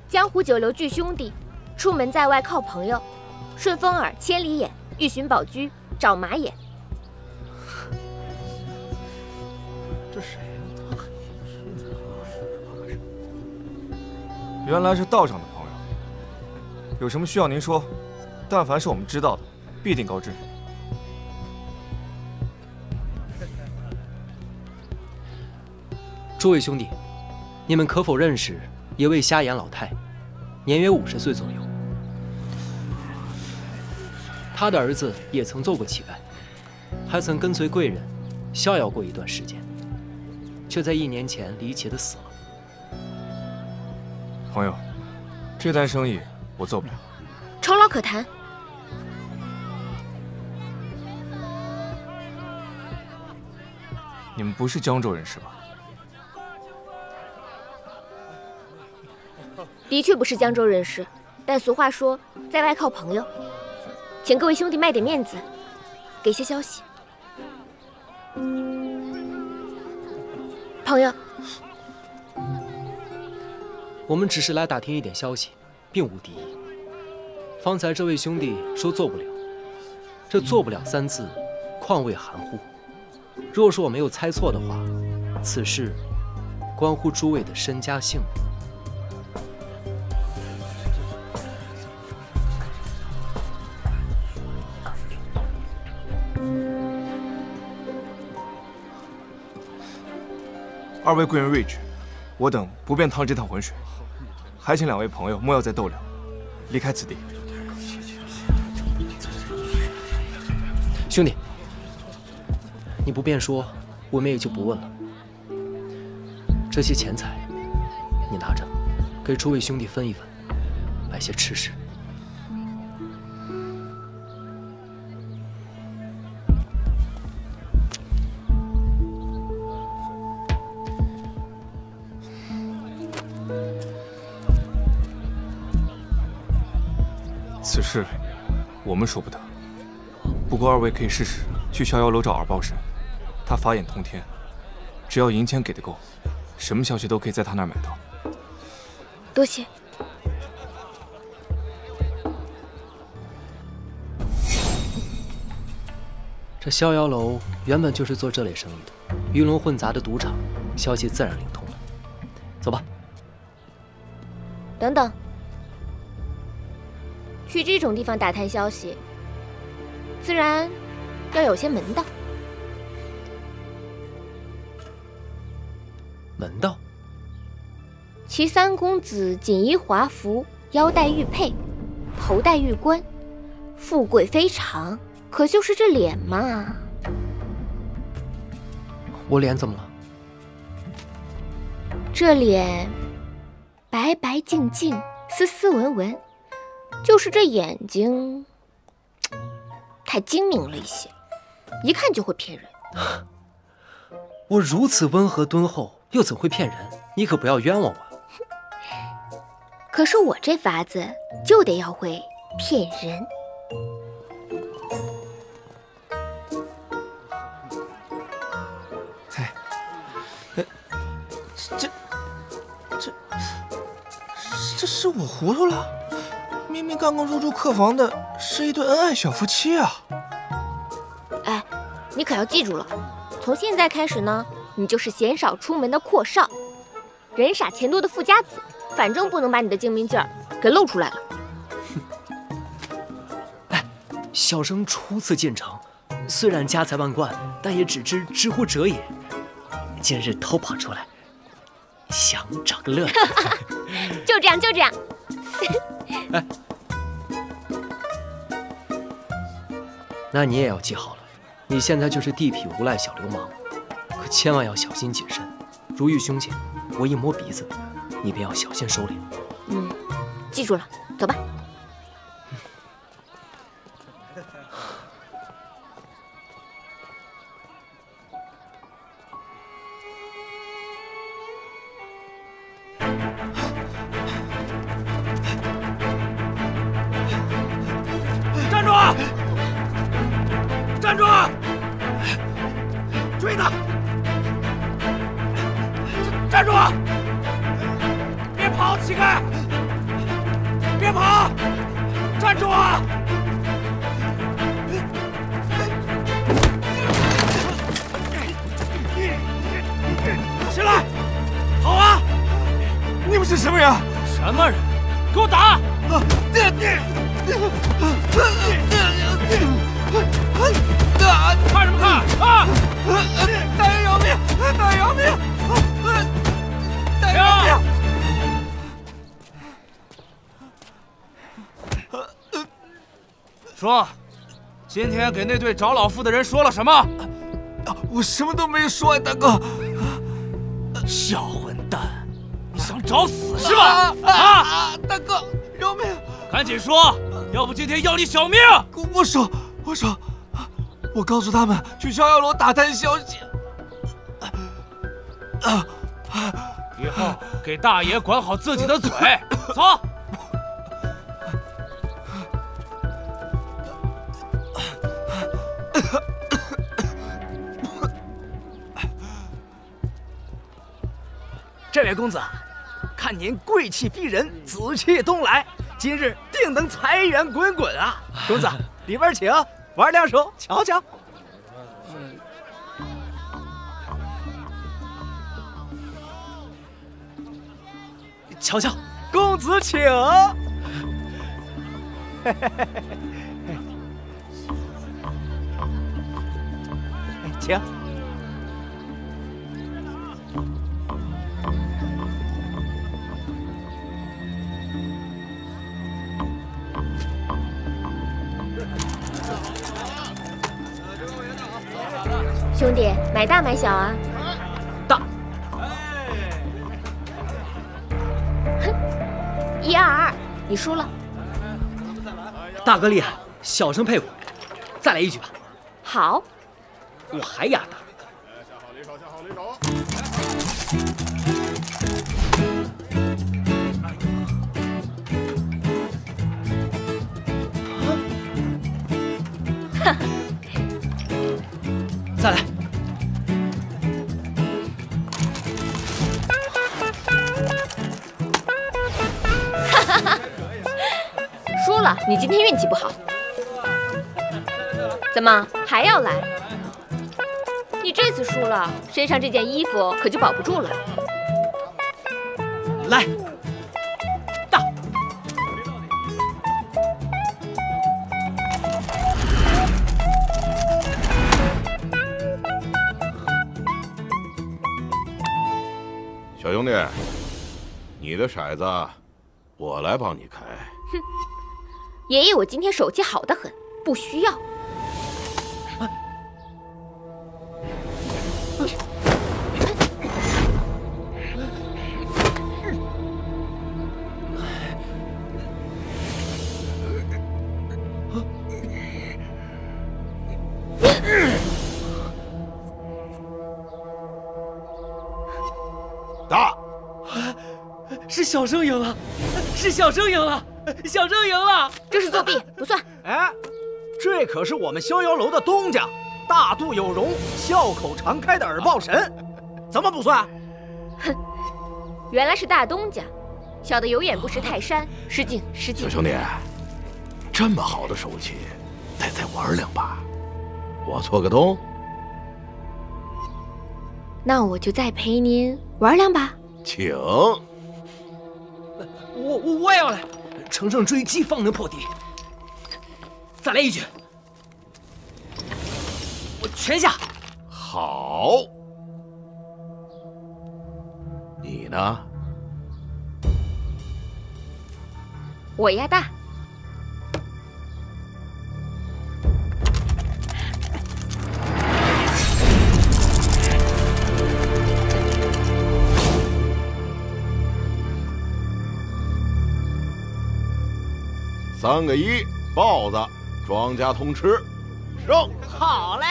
A: 江湖九流聚兄弟，出门在外靠朋友，顺风耳、千里眼、欲寻宝驹、找马眼。
L: 这谁呀？原来是道上的朋友，有什么需要您说，但凡是我们知道的，必定告知。
B: 诸位兄弟，你们可否认识一位瞎眼老太，年约50岁左右？他的儿子也曾做过乞丐，还曾跟随贵人逍遥过一段时间，却在1年前离奇的死了。
L: 朋友，这单生意我做不了。
A: 酬劳可谈。
L: 你们不是江州人是吧？
A: 的确不是江州人士，但俗话说，在外靠朋友，请各位兄弟卖点面子，给些消息。朋友，
B: 我们只是来打听一点消息，并无敌意。方才这位兄弟说做不了，这做不了3字，况谓含糊。若是我没有猜错的话，此事关乎诸位的身家性命。
L: 2位贵人睿智，我等不便趟这趟浑水，还请2位朋友莫要再逗留，离开此地。
B: 兄弟，你不便说，我们也就不问了。这些钱财，你拿着，给诸位兄弟分一分，买些吃食。
L: 此事我们说不得，不过二位可以试试去逍遥楼找二包神，他法眼通天，只要银钱给的够，什么消息都可以在他那儿买到。
K: 多谢。
B: 这逍遥楼原本就是做这类生意的，鱼龙混杂的赌场，消息自然灵通了。走吧。
A: 等等，去这种地方打探消息，自然要有些门道。
B: 门道？
A: 其三公子锦衣华服，腰带玉佩，头戴玉冠，富贵非常。可就是这脸嘛，
B: 我脸怎么了？
A: 这脸白白净净，斯斯文文，就是这眼睛太精明了一些，一看就会骗人。
B: 我如此温和敦厚，又怎会骗人？你可不要冤枉我。
A: 可是我这法子就得要会骗人。
L: 这是我糊涂了，明明刚刚入住客房的是一对恩爱小夫妻啊！
A: 哎，你可要记住了，从现在开始呢，你就是鲜少出门的阔少，人傻钱多的富家子，反正不能把你的精明劲儿给露出来了。
B: 哎，小生初次进城，虽然家财万贯，但也只知之乎者也。今日偷跑出来，想找个乐子。
A: 就这样，就这样。
B: 哎，那你也要记好了，你现在就是地痞无赖小流氓，可千万要小心谨慎。如遇凶险，我一摸鼻子，你便要小心收敛。
A: 嗯，记住了，走吧。
M: 站住！站住！追他！站住！别跑，乞丐！别跑！站住啊！起来！跑啊！
L: 你们是什么人？
M: 什么人？给我打！看什么看啊！
L: 大爷饶命！大爷饶命！大爷饶命！
M: 说，今天给那对找老妇的人说了什么？
L: 我什么都没说呀，大哥。
M: 小混蛋，你想找死是吧？
L: 大哥，饶命！
M: 赶紧说，要不今天要你小命！
L: 我说，我告诉他们去逍遥楼打探消息。
M: 以后给大爷管好自己的嘴，走。
N: 这位公子，看您贵气逼人，紫气东来，今日定能财源滚滚啊！公子，里边请，玩两手，瞧瞧。
B: 瞧瞧，
N: 公子请。请。
A: 兄弟，买大买小啊？
N: 大。
A: 哼，122，你输了。
B: 大哥厉害，小生佩服。再来一局吧。
A: 好。
B: 我还压大。再来。
A: 哈哈，输了，你今天运气不好。怎么还要来？你这次输了，身上这件衣服可就保不住了。
B: 来，大。
O: 小兄弟，你的骰子我来帮你开。
A: 哼，爷爷，我今天手气好得很，不需要。
O: 大，
B: 是小生赢了，是小生赢了，小生赢了，
A: 这是作弊，不算。
N: 哎，这可是我们逍遥楼的东家，大度有容、笑口常开的耳报神，怎么不算？
A: 哼，原来是大东家，小的有眼不识泰山，失敬失敬。
O: 小兄弟，这么好的手气，得再玩两把，我做个东。
A: 那我就再陪您玩两把。
O: 请。
B: 我也要来，乘胜追击方能破敌。再来一局，我全下。
O: 好。你呢？
A: 我压大。
O: 3个1，豹子，庄家通吃，胜！
N: 好嘞！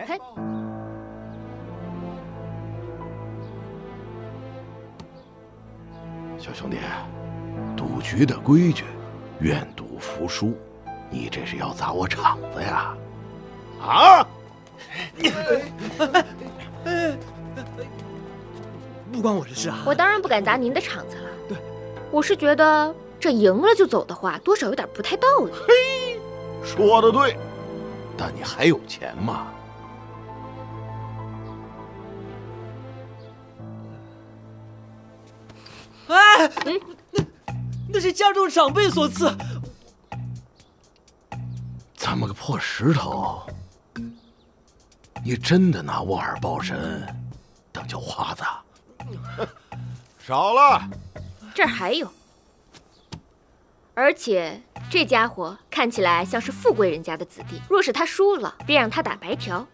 A: 嘿，
O: 小兄弟，赌局的规矩，愿赌服输，你这是要砸我场子呀？啊！
B: 不关我的事啊！
A: 我当然不敢砸您的场子了。对，我是觉得这赢了就走的话，多少有点不太道理。
O: 嘿，说的对，但你还有钱吗？
B: 哎，那是家中长辈所赐。
O: 这么个破石头，你真的拿我耳报神当叫花子？少了，
A: 这儿还有。而且这家伙看起来像是富贵人家的子弟，若是他输了，便让他打白条，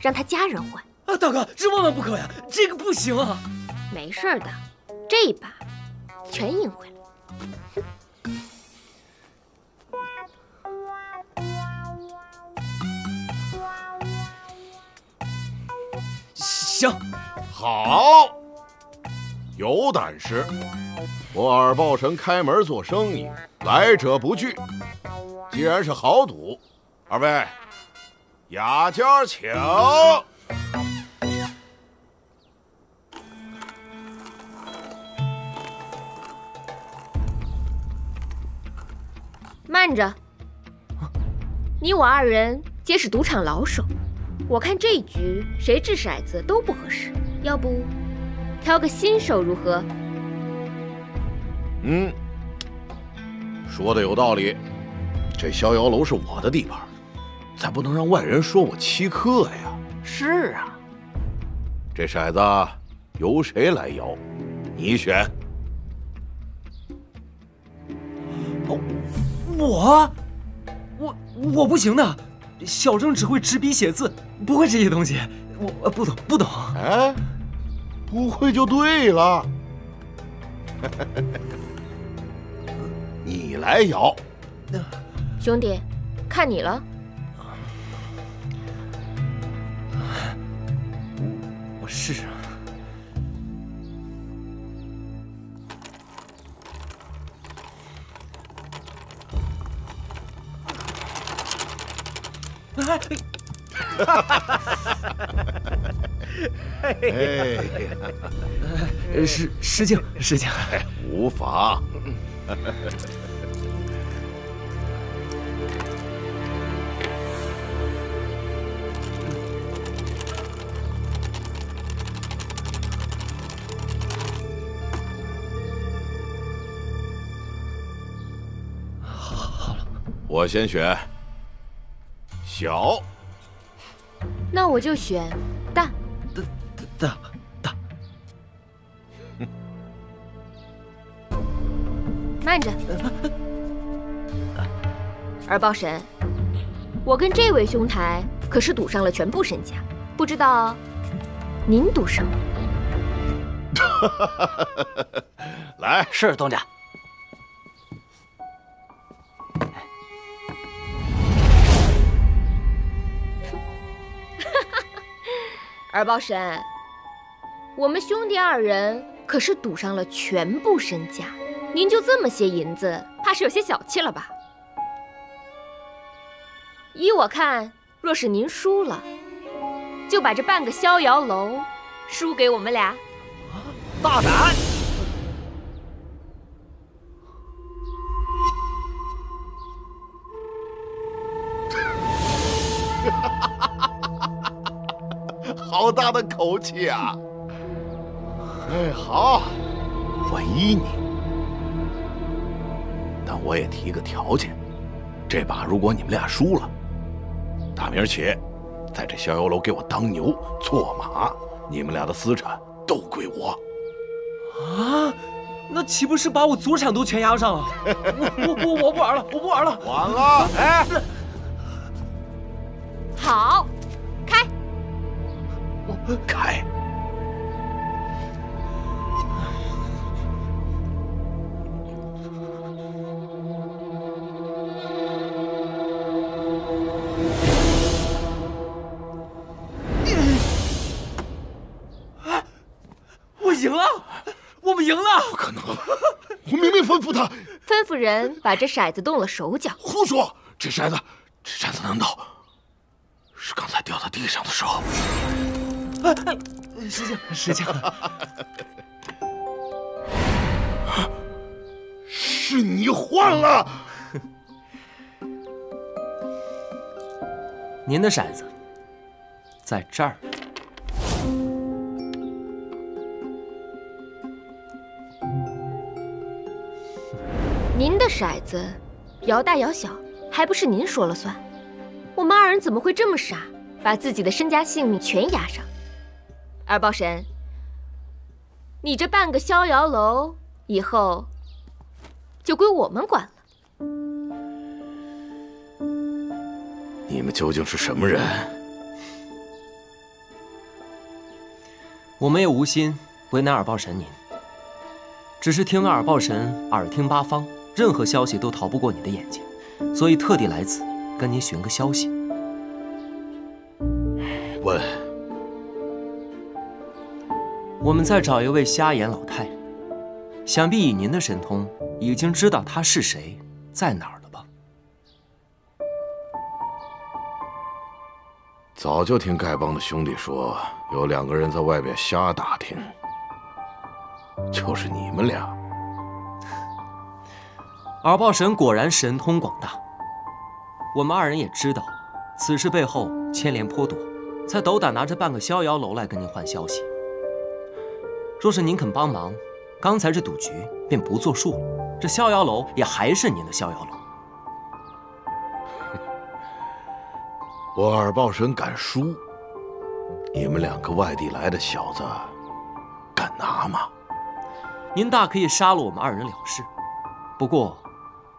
A: 让他家人还。
B: 啊，大哥，这万万不可呀！这个不行啊！
A: 没事的，这一把全赢回来。
B: 行，
O: 好，有胆识。我耳报神开门做生意，来者不拒。既然是豪赌，二位雅家请。
A: 慢着，你我二人皆是赌场老手，我看这一局谁掷骰子都不合适，要不挑个新手如何？
O: 说的有道理。这逍遥楼是我的地盘，咱不能让外人说我欺客呀。
N: 是啊，
O: 这骰子由谁来摇？你选。
B: 我不行的，小生只会执笔写字，不会这些东西，我不懂。
O: 哎，不会就对了。你来摇。
A: 兄弟，看你了。
B: 我试试。失敬。
O: 无妨。
B: 好了，
O: 我先选小。
A: 那我就选大。
B: 大。
A: 慢着，儿报神，我跟这位兄台可是赌上了全部身家，不知道您赌什么？
O: 来，
N: 是东家。
A: 儿报神，我们兄弟二人可是赌上了全部身家，您就这么些银子，怕是有些小气了吧？依我看，若是您输了，就把这半个逍遥楼输给我们俩。
N: 大胆！
O: 好大的口气啊！哎，好，我依你，但我也提个条件：这把如果你们俩输了，打明儿起，在这逍遥楼给我当牛做马，你们俩的私产都归我。
B: 啊，那岂不是把我祖产都全押上了？我不玩了，我不玩了。
O: 完了，哎，
A: 好，开。
O: 开。
B: 我赢了，我们赢了！
O: 不可能，我明明吩咐他。
A: 吩咐人把这骰子动了手脚。
O: 胡说！这骰子难道是刚才掉在地上的时候？
B: 失敬。
O: 是你换了。
B: 您的骰子在这儿。
A: 您的骰子摇大摇小，还不是您说了算？我们二人怎么会这么傻，把自己的身家性命全押上？二报神，你这半个逍遥楼以后就归我们管了。
O: 你们究竟是什么人？
B: 我们也无心为难耳报神您，只是听耳报神耳听八方，任何消息都逃不过你的眼睛，所以特地来此跟您询个消息。
O: 问。
B: 我们在找一位瞎眼老太人，想必以您的神通，已经知道她是谁，在哪儿了吧？
O: 早就听丐帮的兄弟说，有2个人在外边瞎打听，就是你们俩。
B: 耳报神果然神通广大，我们二人也知道，此事背后牵连颇多，才斗胆拿着半个逍遥楼来跟您换消息。若是您肯帮忙，刚才这赌局便不作数了，这逍遥楼也还是您的逍遥楼。
O: 我耳报神敢输，你们2个外地来的小子敢拿吗？
B: 您大可以杀了我们2人了事，不过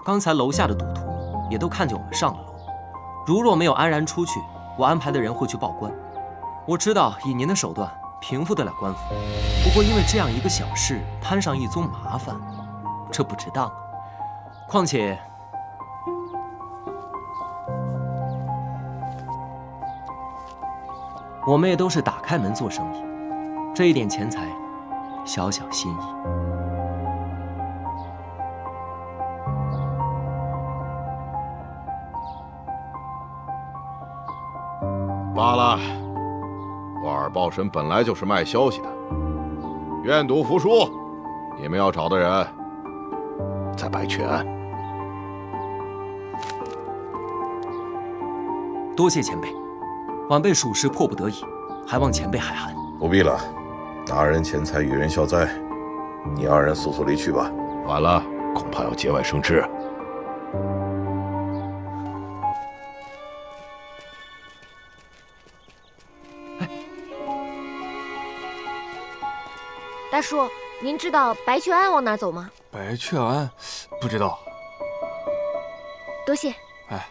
B: 刚才楼下的赌徒也都看见我们上了楼，如若没有安然出去，我安排的人会去报官。我知道以您的手段平复得了官府，不过因为这样一个小事摊上一宗麻烦，这不值当。况且，我们也都是打开门做生意，这一点钱财，小小心意。
O: 罢了，我尔报神本来就是卖消息的，愿赌服输。你们要找的人在白雀庵。
B: 多谢前辈，晚辈属实迫不得已，还望前辈海涵。
O: 不必了，拿人钱财与人消灾，你二人速速离去吧。晚了，恐怕要节外生枝。
A: 大叔，您知道白雀庵往哪走吗？
L: 白雀庵，不知道。
A: 多谢。
L: 哎。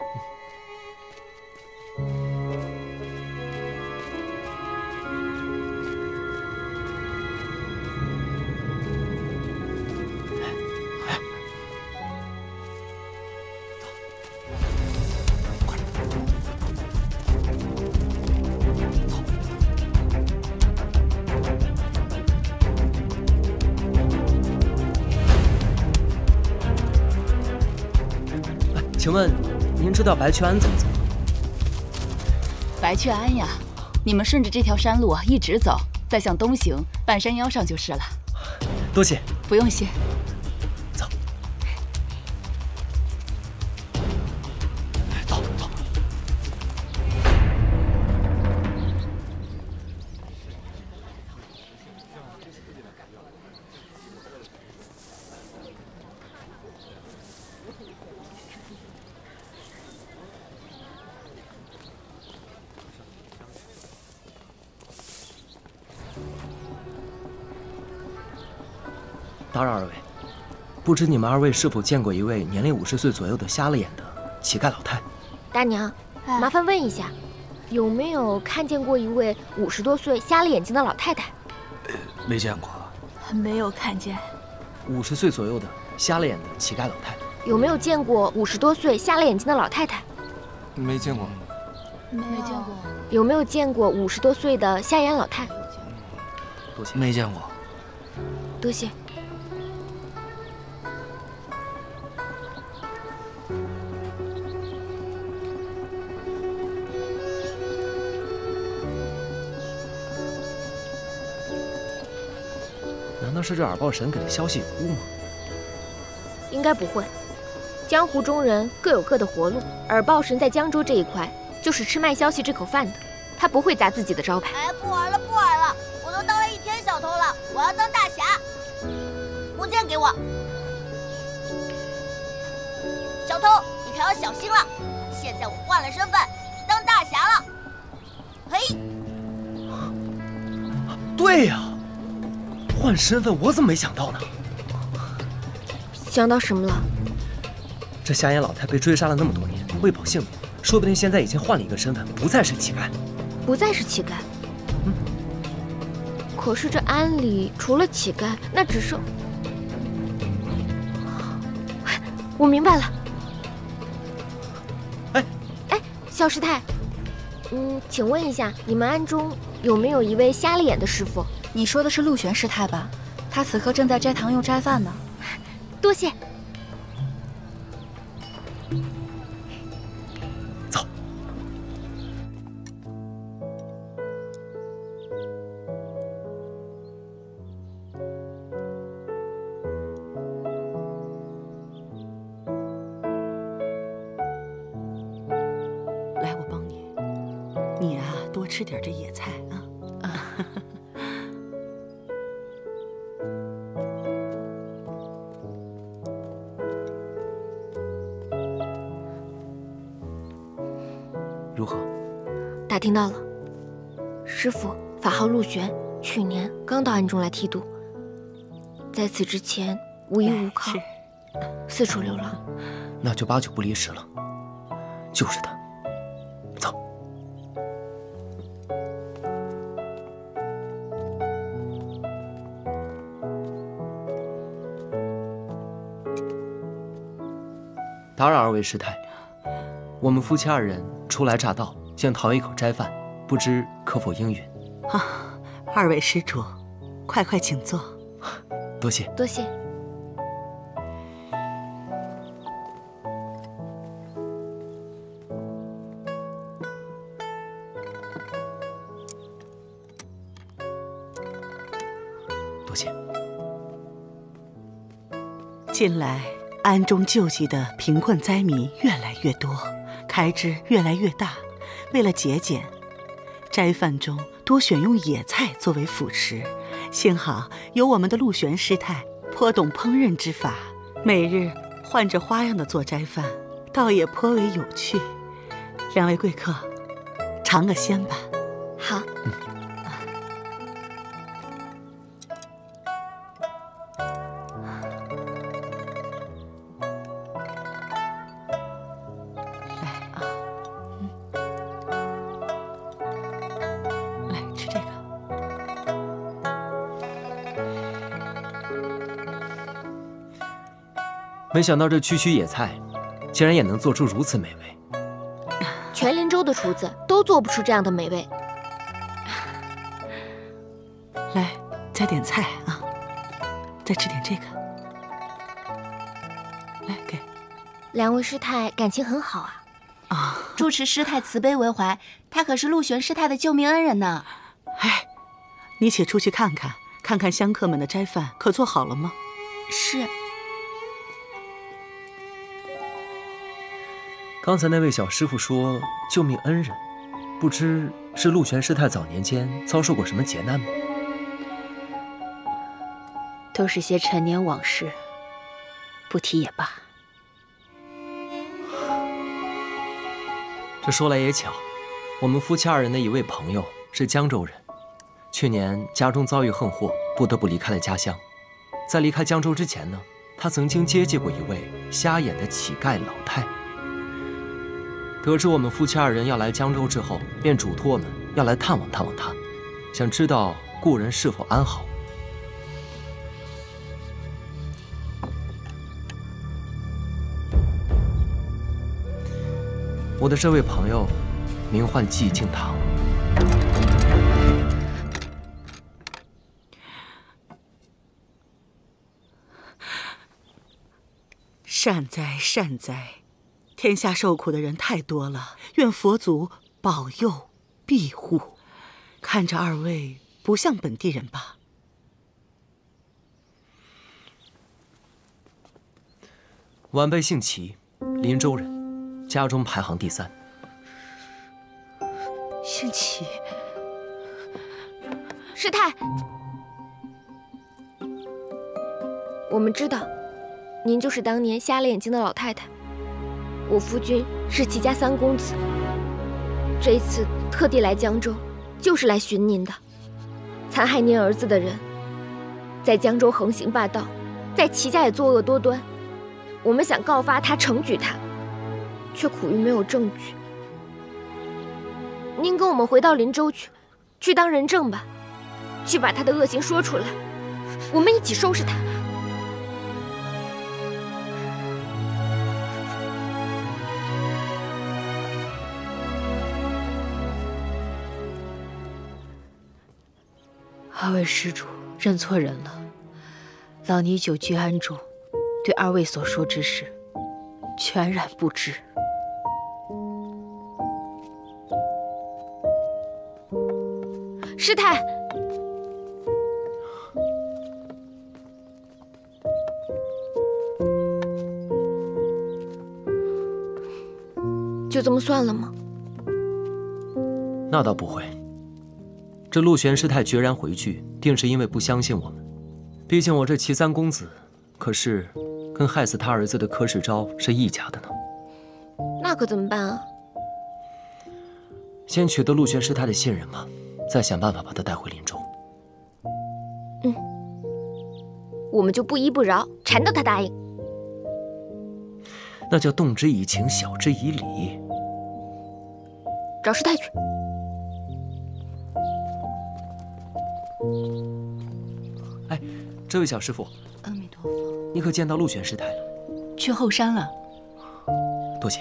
B: 请问，您知道白雀庵怎么走吗？
E: 白雀庵呀，你们顺着这条山路一直走，再向东行，半山腰上就是了。
B: 多谢。
E: 不用谢。
B: 走。走走。打扰二位，不知你们二位是否见过一位年龄50岁左右的瞎了眼的乞丐老太？
A: 大娘，麻烦问一下，有没有看见过一位50多岁瞎了眼睛的老太太？
N: 没见过。
E: 没有看见。
B: 50岁左右的瞎了眼的乞丐老太太。
A: 有没有见过50多岁瞎了眼睛的老太太？
L: 没见过。
E: 没见过。
A: 有没有见过50多岁的瞎眼老太？
B: 多谢。
N: 没见过。
A: 多谢。
B: 难道是这耳报神给的消息有误吗？
A: 应该不会。江湖中人各有各的活路，耳报神在江州这一块就是吃卖消息这口饭的，他不会砸自己的招牌。
P: 哎，不玩了，不玩了！我都当了1天小偷了，我要当大侠。木剑给我。小偷，你可要小心了！现在我换了身份，当大侠了。嘿。
B: 对呀。换身份，我怎么没想到呢？
A: 想到什么了？
B: 这瞎眼老太被追杀了那么多年，为保性命，说不定现在已经换了一个身份，不再是乞丐。
A: 不再是乞丐。可是这庵里除了乞丐，那只剩……我明白了。哎，小师太，请问一下，你们庵中有没有一位瞎了眼的师傅？
E: 你说的是陆玄师太吧？他此刻正在斋堂用斋饭呢。
A: 多谢。
B: 走。
G: 来，我帮你。你啊，多吃点这野菜啊。
B: 如何？
A: 打听到了，师傅法号陆玄，去年刚到庵中来剃度，在此之前无依无靠，四处流浪。
B: 那就8九不离10了，就是他。打扰二位师太，我们夫妻二人初来乍到，想讨一口斋饭，不知可否应允？
G: 啊，二位施主，快快请坐。
B: 多谢，
A: 多谢。
B: 多谢。
G: 近来庵中救济的贫困灾民越来越多，开支越来越大。为了节俭，斋饭中多选用野菜作为辅食。幸好有我们的陆玄师太颇懂烹饪之法，每日换着花样的做斋饭，倒也颇为有趣。两位贵客，尝个鲜吧。
A: 好。
B: 没想到这区区野菜，竟然也能做出如此美味。
A: 全林州的厨子都做不出这样的美味。
G: 来，再点菜啊，再吃点这个。来，给。
A: 两位师太感情很好啊。
E: 啊，住持师太慈悲为怀，他可是陆玄师太的救命恩人呢。
G: 哎，你且出去看看，看看香客们的斋饭可做好了吗？
E: 是。
B: 刚才那位小师傅说救命恩人，不知是陆玄师太早年间遭受过什么劫难吗？
H: 都是些陈年往事，不提也罢。
B: 这说来也巧，我们夫妻二人的一位朋友是江州人，去年家中遭遇横祸，不得不离开了家乡。在离开江州之前呢，他曾经接济过一位瞎眼的乞丐老太。得知我们夫妻二人要来江州之后，便嘱托我们要来探望探望他，想知道故人是否安好。我的这位朋友名唤寂静堂。
G: 善哉善哉，天下受苦的人太多了，愿佛祖保佑庇护。看着二位不像本地人吧？
B: 晚辈姓齐，林州人，家中排行第3。
H: 姓齐。
A: 师太，我们知道，您就是当年瞎了眼睛的老太太。我夫君是齐家3公子，这一次特地来江州，就是来寻您的。残害您儿子的人，在江州横行霸道，在齐家也作恶多端。我们想告发他，惩举他，却苦于没有证据。您跟我们回到林州去当人证吧，去把他的恶行说出来，我们一起收拾他。
H: 二位施主认错人了，老尼久居庵中，对二位所说之事全然不知。
A: 师太，就这么算了吗？
B: 那倒不会。这陆玄师太决然回去，定是因为不相信我们。毕竟我这齐3公子，可是跟害死他儿子的柯世昭是一家的呢。
A: 那可怎么办啊？
B: 先取得陆玄师太的信任吧，再想办法把他带回林州。
A: 我们就不依不饶，缠到他答应。
B: 那叫动之以情，晓之以理。
A: 找师太去。
B: 哎，这位小师傅，
E: 阿弥陀佛，
B: 你可见到陆玄师太了？
E: 去后山了。
B: 多谢。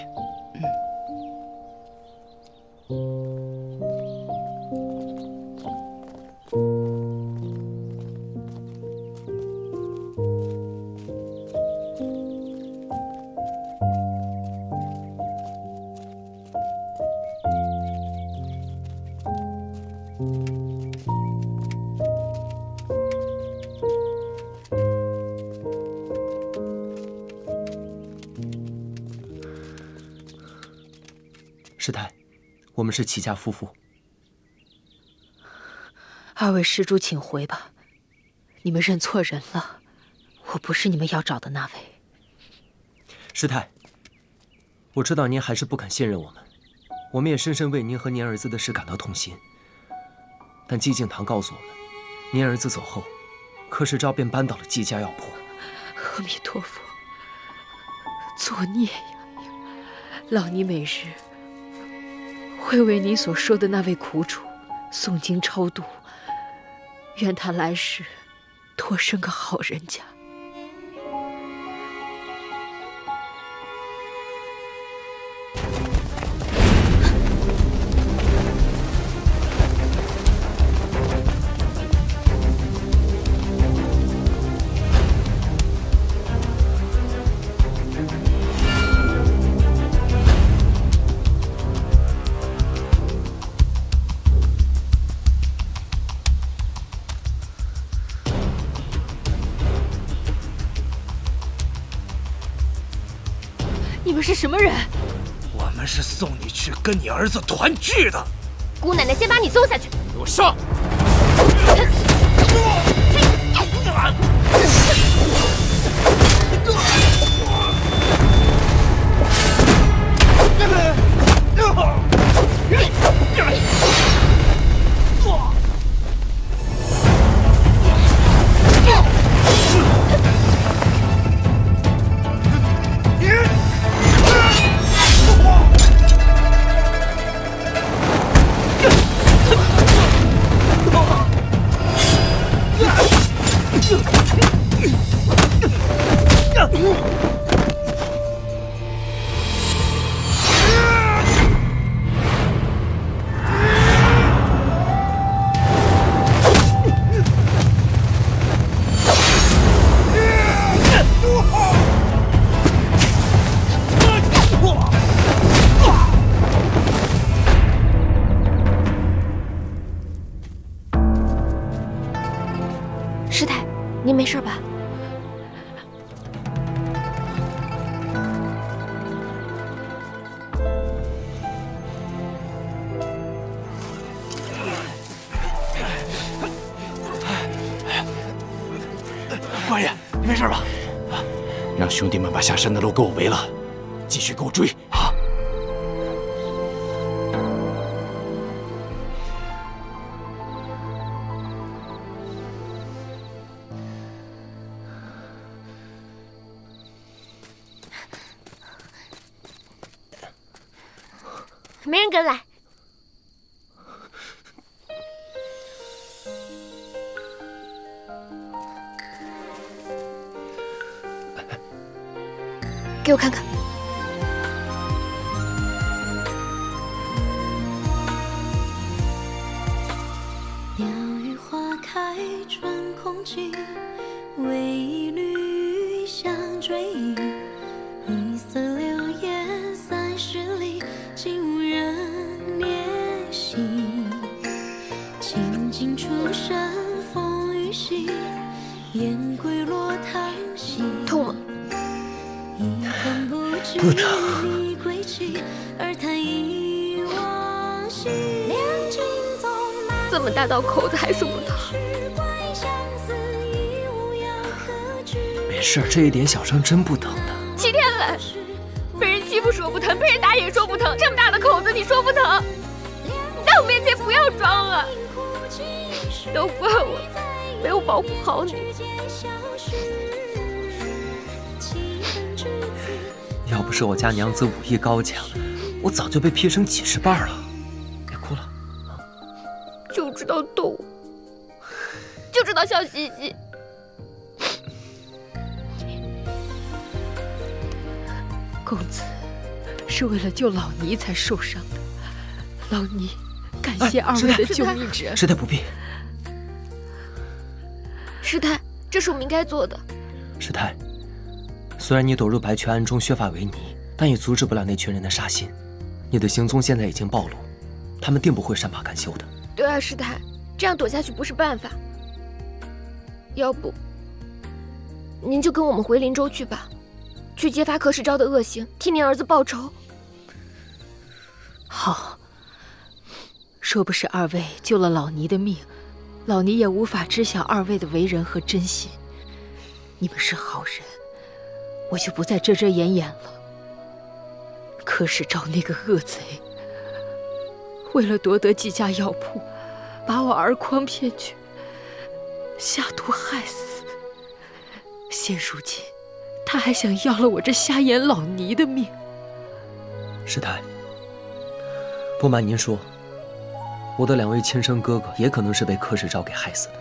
B: 师太，我们是齐家夫妇。
H: 二位施主，请回吧。你们认错人了，我不是你们要找的那位。
B: 师太，我知道您还是不肯信任我们，我们也深深为您和您儿子的事感到痛心。但寂静堂告诉我们，您儿子走后，柯世昭便搬到了季家药铺。
H: 阿弥陀佛，作孽呀！老尼每日会为你所说的那位苦主诵经超度，愿他来世多生个好人家。
A: 你们是什么人？
N: 我们是送你去跟你儿子团聚的。
A: 姑奶奶先把你送下去。
O: 给我上！
A: 师太，您没事吧？
N: 官爷，你没事吧？让兄弟们把下山的路给我围了，继续给我追啊！
A: 没人跟来。给我看看。
C: 鸟语花开穿空气，为一缕香追忆。一色流烟30里，竟无人怜惜。清净出身风雨息，雁归落汤溪。
A: 痛吗？
B: 不疼。
A: 这么大道口子还说不疼？
B: 没事，这一点小伤真不疼的。
A: 齐天磊，被人欺负说不疼，被人打也说不疼，这么大的口子你说不疼？你在我面前不要装啊！都怪我没有保护好你。
B: 要不是我家娘子武艺高强，我早就被劈成几十瓣了。别哭了，
A: 就知道逗我，就知道笑嘻嘻。
H: 公子，是为了救老尼才受伤的。老尼，感谢二位的救命之恩。
B: 师太不必。
A: 师太，这是我们应该做的。
B: 师太，虽然你躲入白雀庵中削发为尼，但也阻止不了那群人的杀心。你的行踪现在已经暴露，他们定不会善罢甘休的。
A: 对啊，师太，这样躲下去不是办法。要不，您就跟我们回林州去吧，去揭发柯世昭的恶行，替您儿子报仇。
H: 好，若不是二位救了老尼的命，老尼也无法知晓二位的为人和真心。你们是好人，我就不再遮遮掩掩了。柯世昭那个恶贼，为了夺得几家药铺，把我儿匡骗去，下毒害死。现如今，他还想要了我这瞎眼老尼的命。
B: 师太，不瞒您说，我的2位亲生哥哥也可能是被柯世昭给害死的。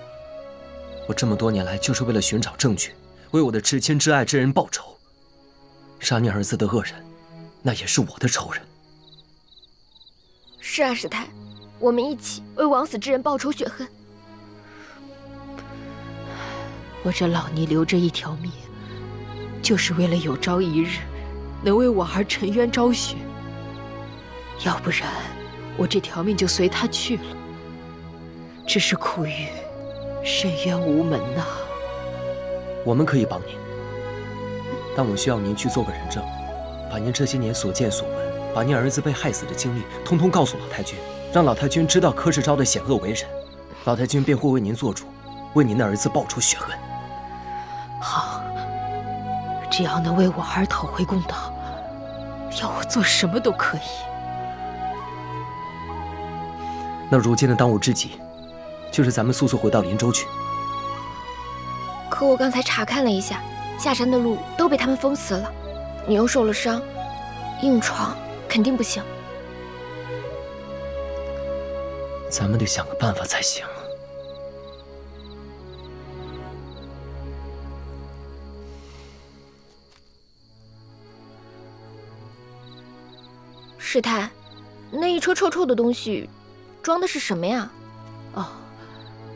B: 我这么多年来就是为了寻找证据，为我的至亲至爱之人报仇。杀你儿子的恶人，那也是我的仇人。
A: 是啊，师太，我们一起为枉死之人报仇雪恨。
H: 我这老尼留着一条命，就是为了有朝一日能为我儿沉冤昭雪。要不然，我这条命就随他去了。只是苦于深渊无门呐。
B: 我们可以帮您，但我需要您去做个人证，把您这些年所见所闻，把您儿子被害死的经历，通通告诉老太君，让老太君知道柯世昭的险恶为人，老太君便会为您做主，为您的儿子报仇雪恨。
H: 好，只要能为我儿讨回公道，要我做什么都可以。
B: 那如今的当务之急，就是咱们速速回到林州去。
A: 可我刚才查看了一下，下山的路都被他们封死了，你又受了伤，硬闯肯定不行。
B: 咱们得想个办法才行。
A: 师太，那一车臭臭的东西，装的是什么呀？
H: 哦，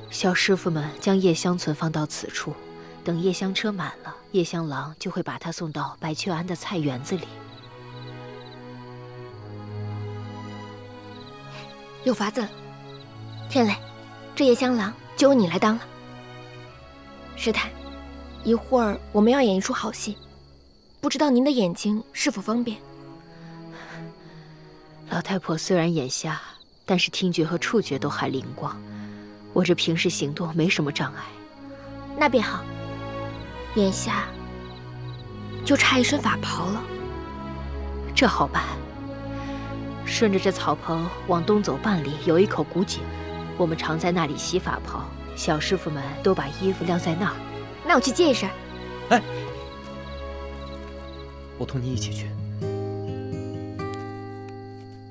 H: 小师傅们将夜香存放到此处，等夜香车满了，夜香郎就会把它送到白雀庵的菜园子里。
A: 有法子了，天磊，这夜香郎就由你来当了。师太，一会儿我们要演一出好戏，不知道您的眼睛是否方便？
H: 老太婆虽然眼瞎，但是听觉和触觉都还灵光，我这平时行动没什么障碍。
A: 那便好，眼下就差一身法袍了。
H: 这好办，顺着这草棚往东走半里，有一口古井，我们常在那里洗法袍，小师傅们都把衣服晾在那儿。
A: 那我去接一身。
B: 哎，我同你一起去。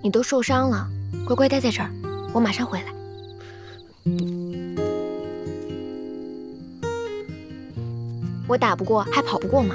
A: 你都受伤了，乖乖待在这儿，我马上回来。我打不过，还跑不过吗？